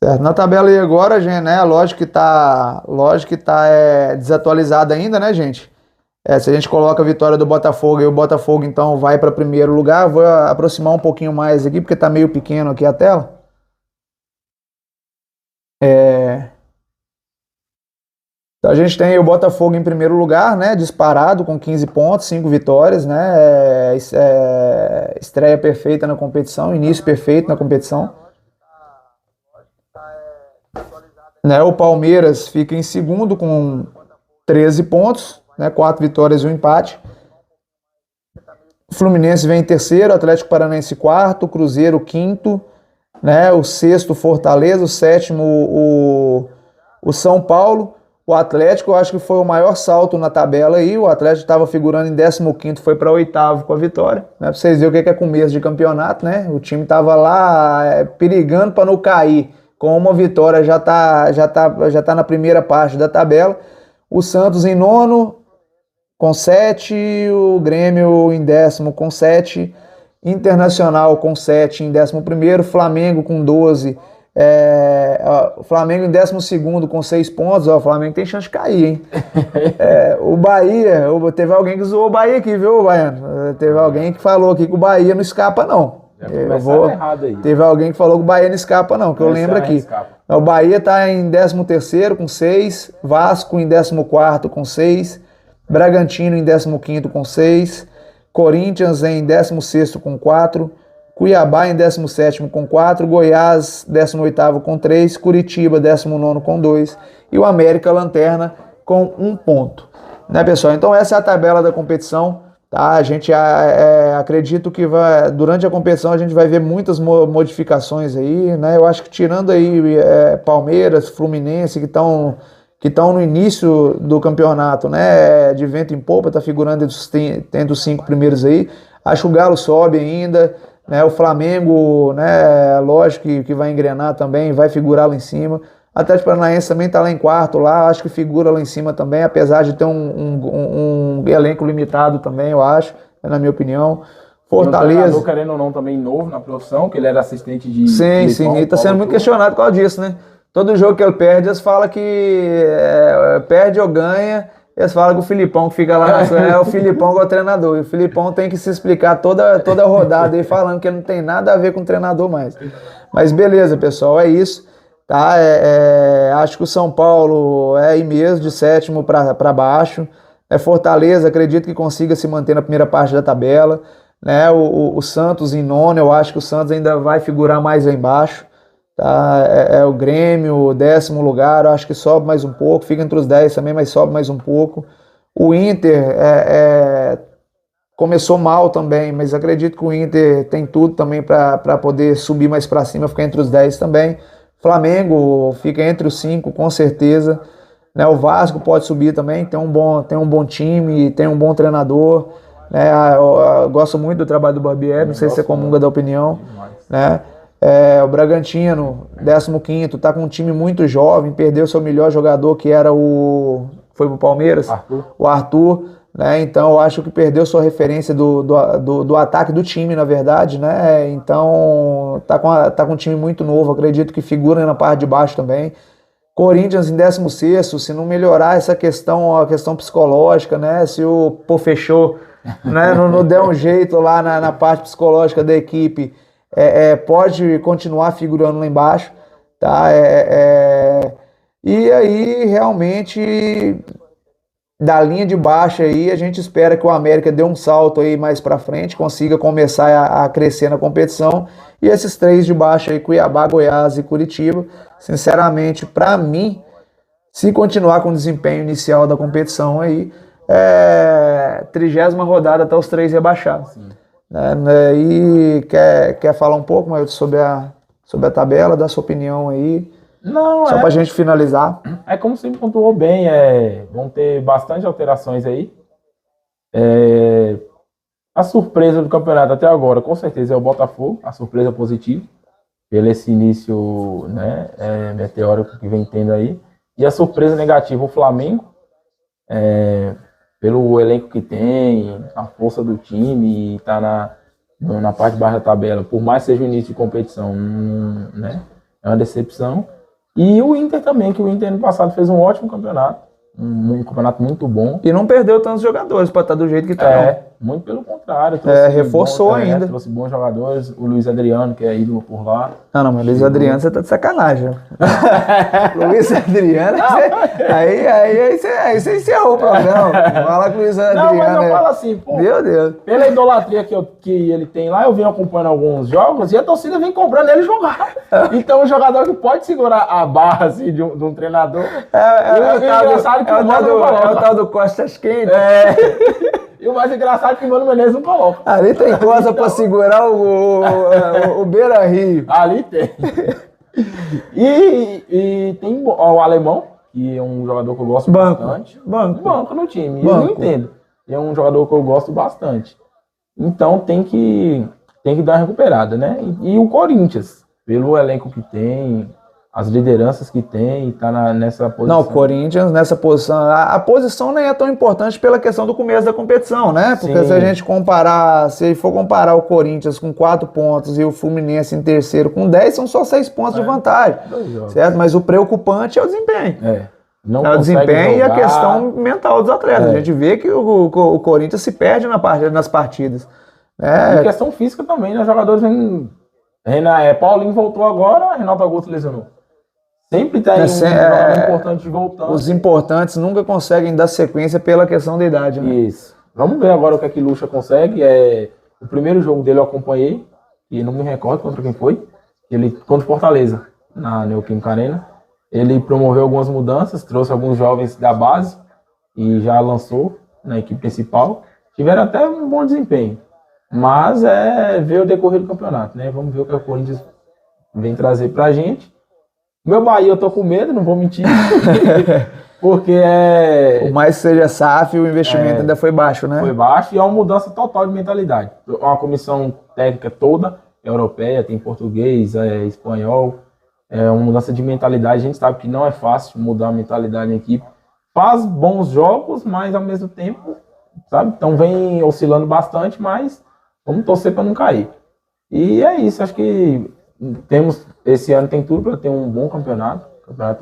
Certo. Na tabela aí agora, gente, né? Lógico que tá desatualizada ainda, né, gente? Se a gente coloca a vitória do Botafogo e o Botafogo então vai para primeiro lugar, vou aproximar um pouquinho mais aqui porque tá meio pequeno aqui a tela. Então a gente tem o Botafogo em primeiro lugar, né? Disparado com 15 pontos, 5 vitórias, né? Estreia perfeita na competição, início perfeito na competição. Né, o Palmeiras fica em segundo com 13 pontos, né, 4 vitórias e 1 empate. O Fluminense vem em terceiro, Atlético Paranaense quarto, Cruzeiro quinto, né, o sexto Fortaleza, o sétimo o São Paulo. O Atlético, eu acho que foi o maior salto na tabela aí, o Atlético estava figurando em 15º, foi para oitavo com a vitória, né, para vocês verem o que é começo de campeonato, né, o time estava lá perigando para não cair. Com uma vitória já tá na primeira parte da tabela. O Santos em nono com 7, o Grêmio em 10º com 7, Internacional com 7 em 11º, Flamengo com 12, o Flamengo em 12º com 6 pontos, o Flamengo tem chance de cair, hein? O Bahia, teve alguém que zoou o Bahia aqui, viu, Baiano? Teve alguém que falou aqui que o Bahia não escapa, não. Teve alguém que falou que o Bahia não escapa não, que eu lembro aqui. O Bahia está em 13º com 6, Vasco em 14º com 6, Bragantino em 15º com 6, Corinthians em 16º com 4, Cuiabá em 17º com 4, Goiás 18º com 3, Curitiba 19º com 2 e o América Lanterna com 1 ponto. Né, pessoal? Então essa é a tabela da competição. Tá, a gente acredito que durante a competição a gente vai ver muitas modificações aí, né? Eu acho que tirando aí Palmeiras, Fluminense, que estão no início do campeonato, né? De vento em popa, tá figurando entre os 5 primeiros aí. Acho que o Galo sobe ainda, né? O Flamengo, né? Lógico que vai engrenar também, vai figurar lá em cima. Atlético Paranaense também está lá em quarto, lá, acho que figura lá em cima também, apesar de ter um elenco limitado também, eu acho, na minha opinião. Fortaleza. Um querendo ou não, também novo na profissão, que ele era assistente de. Sim, sim, ele está sendo muito questionado por causa disso, né? Todo jogo que ele perde, eles falam que perde ou ganha, eles falam que o Filipão que fica lá, é o Filipão que é o treinador, e o Filipão tem que se explicar toda a rodada aí, falando que não tem nada a ver com o treinador mais. Mas beleza, pessoal, é isso. Tá? Acho que o São Paulo é aí mesmo, de sétimo para baixo. Fortaleza, acredito que consiga se manter na primeira parte da tabela. Né? O Santos em nono, eu acho que o Santos ainda vai figurar mais lá embaixo. Tá? O Grêmio, 10º lugar, eu acho que sobe mais um pouco, fica entre os 10 também, mas sobe mais um pouco. O Inter começou mal também, mas acredito que o Inter tem tudo também para poder subir mais para cima, ficar entre os 10 também. Flamengo fica entre os 5, com certeza. Né? O Vasco pode subir também, tem um bom time, tem um bom treinador. Né? Eu gosto muito do trabalho do Barbieri, não sei se você comunga da opinião. Né? O Bragantino, 15º, tá com um time muito jovem, perdeu seu melhor jogador, que era foi pro Palmeiras? O Arthur. Né? Então eu acho que perdeu sua referência do ataque do time, na verdade. Né? Então tá com um time muito novo, acredito que figura na parte de baixo também. Corinthians em 16º, se não melhorar essa questão, a questão psicológica, né? Se o fechou, né? não der um jeito lá na parte psicológica da equipe, pode continuar figurando lá embaixo, tá? E aí, realmente, da linha de baixo aí, a gente espera que o América dê um salto aí mais para frente, consiga começar a crescer na competição. E esses 3 de baixo aí, Cuiabá, Goiás e Curitiba, sinceramente, para mim, se continuar com o desempenho inicial da competição aí, 30ª rodada até os 3 rebaixados. E quer falar um pouco, Mailton, sobre a tabela, dar sua opinião aí? Não, só pra gente finalizar. Como você pontuou bem, vão ter bastante alterações aí. A surpresa do campeonato até agora, com certeza, é o Botafogo, a surpresa positiva, pelo esse início, né, meteórico que vem tendo aí. E a surpresa negativa, o Flamengo, pelo elenco que tem, a força do time, tá na parte de baixo da tabela, por mais que seja o início de competição, né, é uma decepção. E o Inter também, que o Inter ano passado fez um ótimo campeonato, um campeonato muito bom. E não perdeu tantos jogadores para estar do jeito que está. Muito pelo contrário. Reforçou ainda. Trouxe bons jogadores. O Luiz Adriano, que é ídolo por lá. Não, mas Luiz Adriano, você tá de sacanagem. Luiz Adriano, aí você encerrou o programa. Fala com o Luiz Adriano. Não, mas eu falo assim, pô. Meu Deus. Pela idolatria que ele tem lá, eu venho acompanhando alguns jogos e a torcida vem cobrando ele jogar. Então, um jogador que pode segurar a barra assim, de um treinador. É o tal do Costas Quentes. E o mais engraçado é que o Mano Menezes não coloca. Ali tem coisa pra segurar o Beira Rio. Ali tem. E tem o Alemão, que é um jogador que eu gosto bastante. Banco no time. Eu não entendo. É um jogador que eu gosto bastante. Então tem que dar uma recuperada, né? E o Corinthians, pelo elenco que tem, as lideranças que tem, tá nessa posição. Não, o Corinthians nessa posição, a posição nem é tão importante pela questão do começo da competição, né? Porque Sim. Se for comparar o Corinthians com 4 pontos e o Fluminense em terceiro com 10, são só 6 pontos de vantagem, certo? Mas o preocupante é o desempenho. Não o desempenho e a questão mental dos atletas. A gente vê que o Corinthians se perde nas partidas. E questão física também, né? Jogadores Paulinho voltou agora, Renato Augusto lesionou. Sempre tem um jogador importante voltando. Os importantes nunca conseguem dar sequência pela questão da idade, né? Isso. Vamos ver agora o que Lucha consegue. O primeiro jogo dele eu acompanhei, e não me recordo contra quem foi. Contra o Fortaleza, na Neoquímica Arena. Ele promoveu algumas mudanças, trouxe alguns jovens da base e já lançou na equipe principal. Tiveram até um bom desempenho. Mas ver o decorrer do campeonato, né? Vamos ver o que o Corinthians vem trazer pra gente. Meu Bahia eu tô com medo, não vou mentir. Porque Por mais que seja SAF, o investimento ainda foi baixo, né? Foi baixo e é uma mudança total de mentalidade. Uma comissão técnica toda, europeia, tem português, espanhol. É uma mudança de mentalidade. A gente sabe que não é fácil mudar a mentalidade na equipe. Faz bons jogos, mas ao mesmo tempo, sabe? Então vem oscilando bastante, mas vamos torcer para não cair. E é isso, acho que esse ano tem tudo para ter um bom campeonato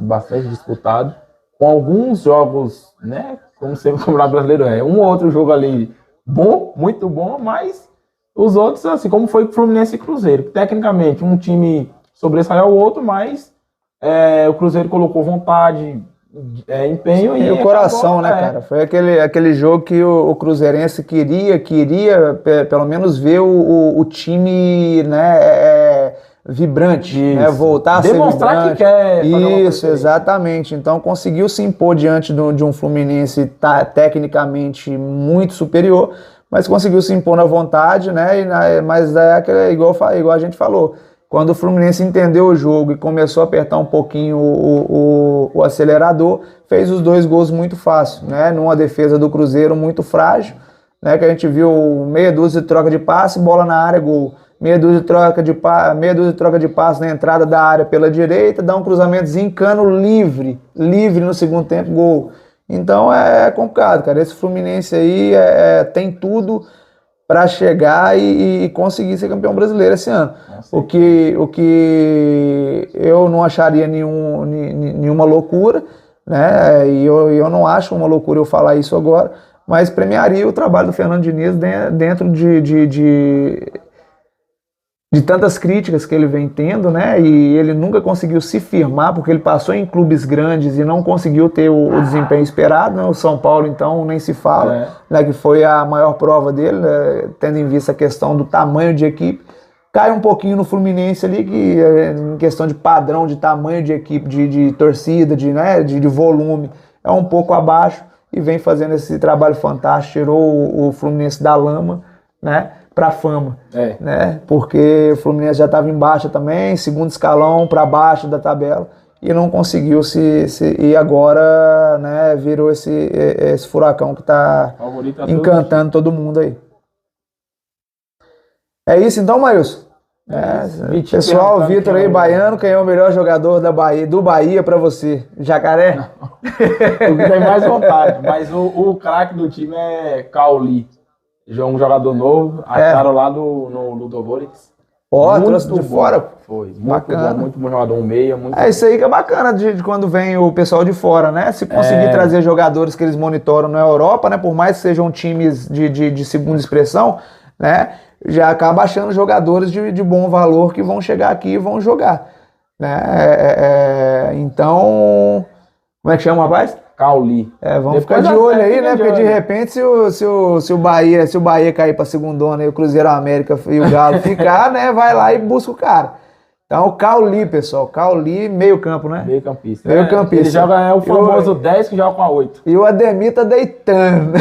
bastante disputado, com alguns jogos, né, como sempre o Campeonato Brasileiro um ou outro jogo ali bom, muito bom, mas os outros, assim como foi Fluminense e Cruzeiro, tecnicamente um time sobressaiu ao outro, mas o Cruzeiro colocou vontade, empenho E o coração, né, cara? Foi aquele jogo que o Cruzeirense queria pelo menos ver o time, né, vibrante, né, voltar a ser demonstrar vibrante. que quer Isso, exatamente. Então conseguiu se impor diante de um Fluminense tecnicamente muito superior, mas conseguiu se impor na vontade, né? Mas igual a gente falou. Quando o Fluminense entendeu o jogo e começou a apertar um pouquinho o acelerador, fez os 2 gols muito fácil, né? Numa defesa do Cruzeiro muito frágil, né? Que a gente viu meia dúzia de troca de passe, bola na área, gol. Meia dúzia de troca de passe na entrada da área pela direita, dá um cruzamentozinho, Cano livre no segundo tempo, gol. Então é complicado, cara. Esse Fluminense aí tem tudo para chegar e conseguir ser campeão brasileiro esse ano. O que eu não acharia nenhuma loucura, né? E eu não acho uma loucura eu falar isso agora, mas premiaria o trabalho do Fernando Diniz dentro de tantas críticas que ele vem tendo, né? E ele nunca conseguiu se firmar, porque ele passou em clubes grandes e não conseguiu ter o desempenho esperado, né? O São Paulo, então, nem se fala, né? Que foi a maior prova dele, né? Tendo em vista a questão do tamanho de equipe. Cai um pouquinho no Fluminense ali, que em questão de padrão, de tamanho de equipe, de torcida, né? de volume, é um pouco abaixo, e vem fazendo esse trabalho fantástico, tirou o Fluminense da lama, né? Para fama, né? Porque o Fluminense já estava em baixa também, segundo escalão para baixo da tabela, e não conseguiu e agora, né, virou esse furacão que está encantando todo mundo aí. É isso então, Maílson? Pessoal, o Vitor aí, baiano, quem é o melhor jogador do Bahia para você? Jacaré? O que tem mais vontade, mas o craque do time é Cauli. Um jogador novo, acharam lá no Ludogorets. Trouxe de fora? Foi, muito bacana. Muito bom jogador, um meia. Isso aí que é bacana de quando vem o pessoal de fora, né? Se conseguir trazer jogadores que eles monitoram na Europa, né? Por mais que sejam times de segunda expressão, né? Já acaba achando jogadores de bom valor que vão chegar aqui e vão jogar, né? Então, como é que chama o rapaz? Cauli. Vamos ficar de olho aí, né? Porque de repente, se o Bahia cair pra segundona e o Cruzeiro, a América e o Galo ficar, né? Vai lá e busca o cara. Então, o Cauli, pessoal. Cauli, meio campo, né? Meio campista. Ele joga, o famoso 10 que joga com a 8. E o Ademir tá deitando.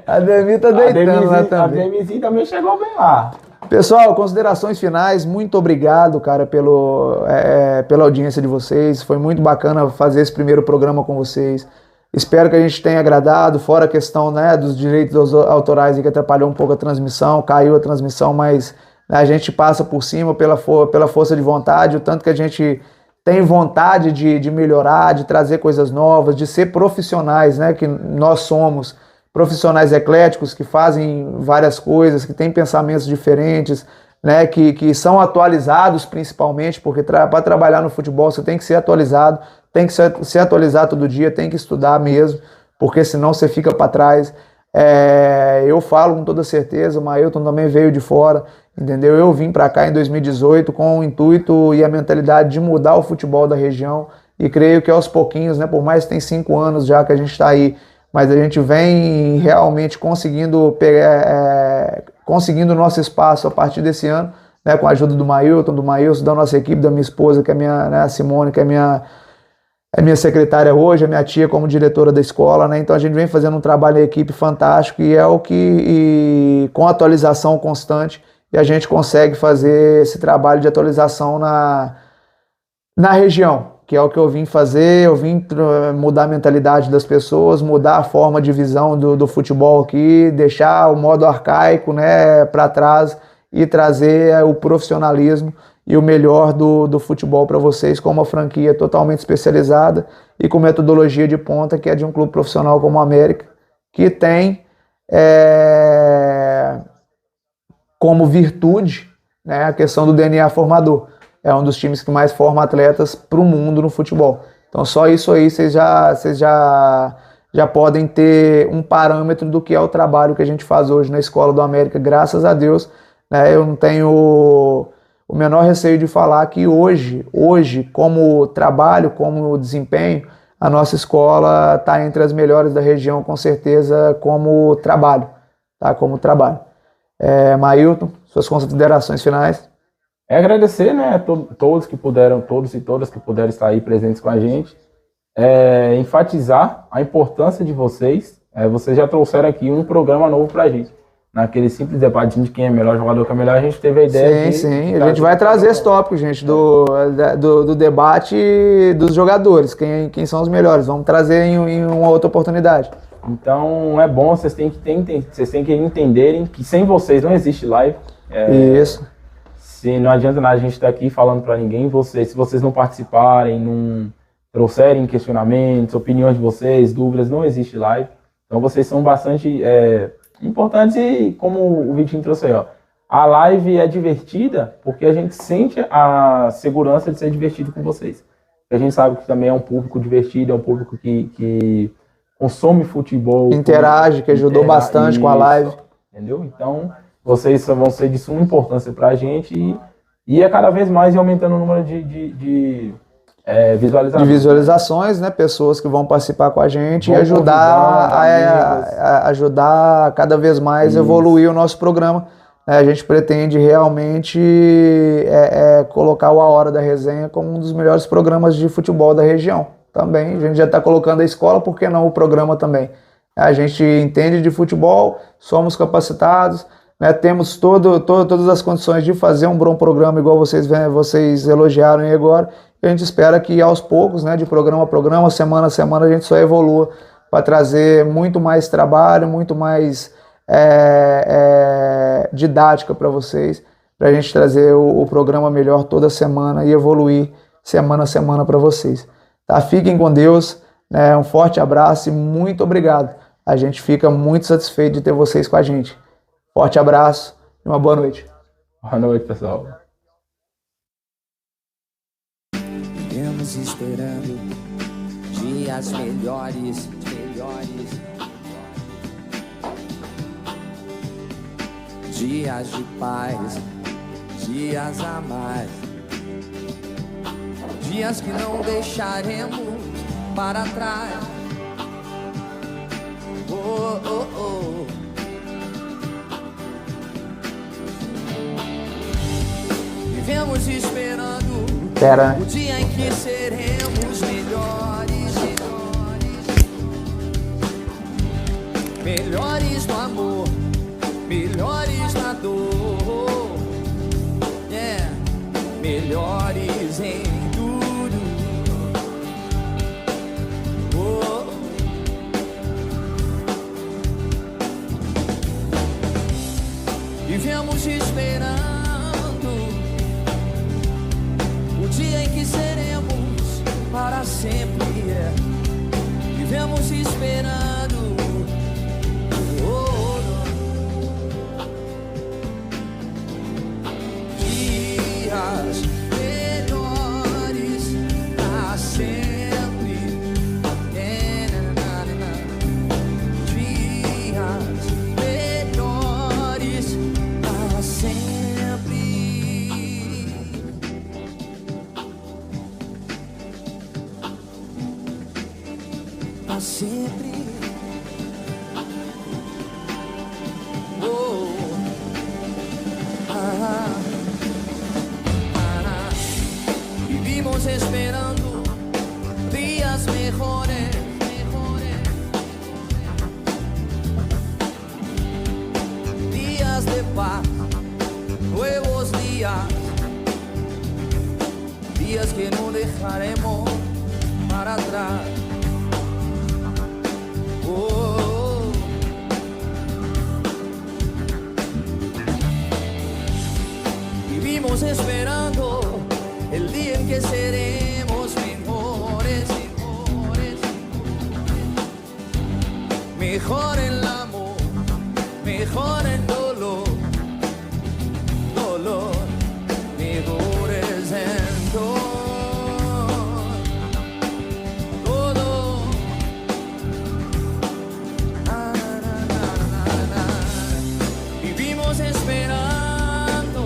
Ademir tá deitando lá também. Ademir também chegou bem lá. Pessoal, considerações finais, muito obrigado, cara, pela audiência de vocês, foi muito bacana fazer esse primeiro programa com vocês, espero que a gente tenha agradado, fora a questão, né, dos direitos autorais que atrapalhou um pouco a transmissão, caiu a transmissão, mas a gente passa por cima pela força de vontade, o tanto que a gente tem vontade de melhorar, de trazer coisas novas, de ser profissionais, né, que nós somos, profissionais ecléticos que fazem várias coisas, que têm pensamentos diferentes, né, que são atualizados principalmente, porque para trabalhar no futebol você tem que ser atualizado, tem que se atualizar todo dia, tem que estudar mesmo, porque senão você fica para trás. Eu falo com toda certeza, o Mailton também veio de fora, entendeu? Eu vim para cá em 2018 com o intuito e a mentalidade de mudar o futebol da região, e creio que aos pouquinhos, né, por mais que tem 5 anos já que a gente está aí, mas a gente vem realmente conseguindo o nosso espaço a partir desse ano, né, com a ajuda do Mailton, da nossa equipe, da minha esposa, que é a Simone, que é minha secretária hoje, a minha tia como diretora da escola, né? Então a gente vem fazendo um trabalho em equipe fantástico, e é o que, com atualização constante, e a gente consegue fazer esse trabalho de atualização na região, que é o que eu vim fazer. Eu vim mudar a mentalidade das pessoas, mudar a forma de visão do futebol aqui, deixar o modo arcaico, né, para trás e trazer o profissionalismo e o melhor do futebol para vocês, com uma franquia totalmente especializada e com metodologia de ponta, que é de um clube profissional como o América, que tem como virtude, né, a questão do DNA formador. É um dos times que mais forma atletas para o mundo no futebol. Então só isso aí vocês já podem ter um parâmetro do que é o trabalho que a gente faz hoje na Escola do América, graças a Deus. Né, eu não tenho o menor receio de falar que hoje, como trabalho, como desempenho, a nossa escola está entre as melhores da região, com certeza, como trabalho, tá? Como trabalho. Mailton, suas considerações finais? Agradecer, né, a todos que puderam, todos e todas que puderam estar aí presentes com a gente. Enfatizar a importância de vocês. Vocês já trouxeram aqui um programa novo pra gente. Naquele simples debate de quem é melhor jogador, que é melhor, a gente teve a ideia Sim, a gente vai trazer esse tópico, gente, do debate dos jogadores, quem são os melhores. Vamos trazer em uma outra oportunidade. Então é bom, vocês têm que entenderem que sem vocês não existe live. Isso. Se não adianta nada a gente estar aqui falando para ninguém, se vocês não participarem, não trouxerem questionamentos, opiniões de vocês, dúvidas, não existe live. Então vocês são bastante importantes e, como o Vitinho trouxe aí, ó, a live é divertida porque a gente sente a segurança de ser divertido com vocês. A gente sabe que também é um público divertido, é um público que consome futebol. Interage, que ajudou bastante com a live. Entendeu? Então, vocês vão ser de suma importância pra gente e cada vez mais aumentando o número de visualizações. De visualizações, né? Pessoas que vão participar com a gente e ajudar cada vez mais a evoluir o nosso programa. A gente pretende realmente colocar o A Hora da Resenha como um dos melhores programas de futebol da região. Também, a gente já está colocando a escola, por que não o programa também? A gente entende de futebol, somos capacitados, né, temos todas as condições de fazer um bom programa, igual vocês elogiaram aí agora. A gente espera que aos poucos, né, de programa a programa, semana a semana, a gente só evolua para trazer muito mais trabalho, muito mais didática para vocês, para a gente trazer o programa melhor toda semana e evoluir semana a semana para vocês. Tá? Fiquem com Deus, né? Um forte abraço e muito obrigado. A gente fica muito satisfeito de ter vocês com a gente. Forte abraço e uma boa noite. Boa noite, pessoal. Vivemos esperando dias melhores. Dias de paz, dias a mais. Dias que não deixaremos para trás. Oh, oh, oh. Vivemos esperando o dia em que seremos melhores. Melhores no amor, melhores na dor. Melhores em tudo. Oh. Vivemos esperando o dia em que seremos para sempre. Vivemos esperando. Oh. Dias melhores para sempre. Dias melhores para sempre. Para sempre. Oh. Vivimos esperando días mejores. Días de paz, nuevos días. Días que no dejaremos para atrás. Oh. Vivimos esperando el día en que seremos mejores. Mejor en el amor, mejor en dolor. Mejores en todo. Vivimos esperando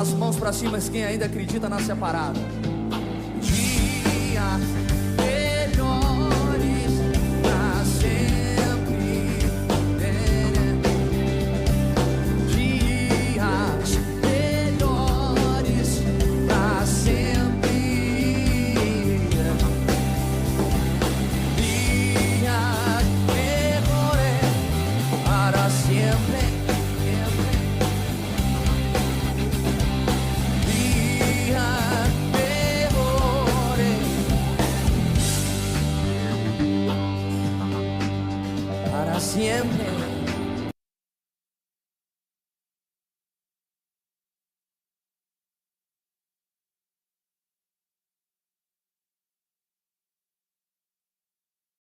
As mãos pra cima, quem ainda acredita na separada. Dias melhores pra sempre. Dias melhores pra sempre. Dias melhores para sempre. Siempre.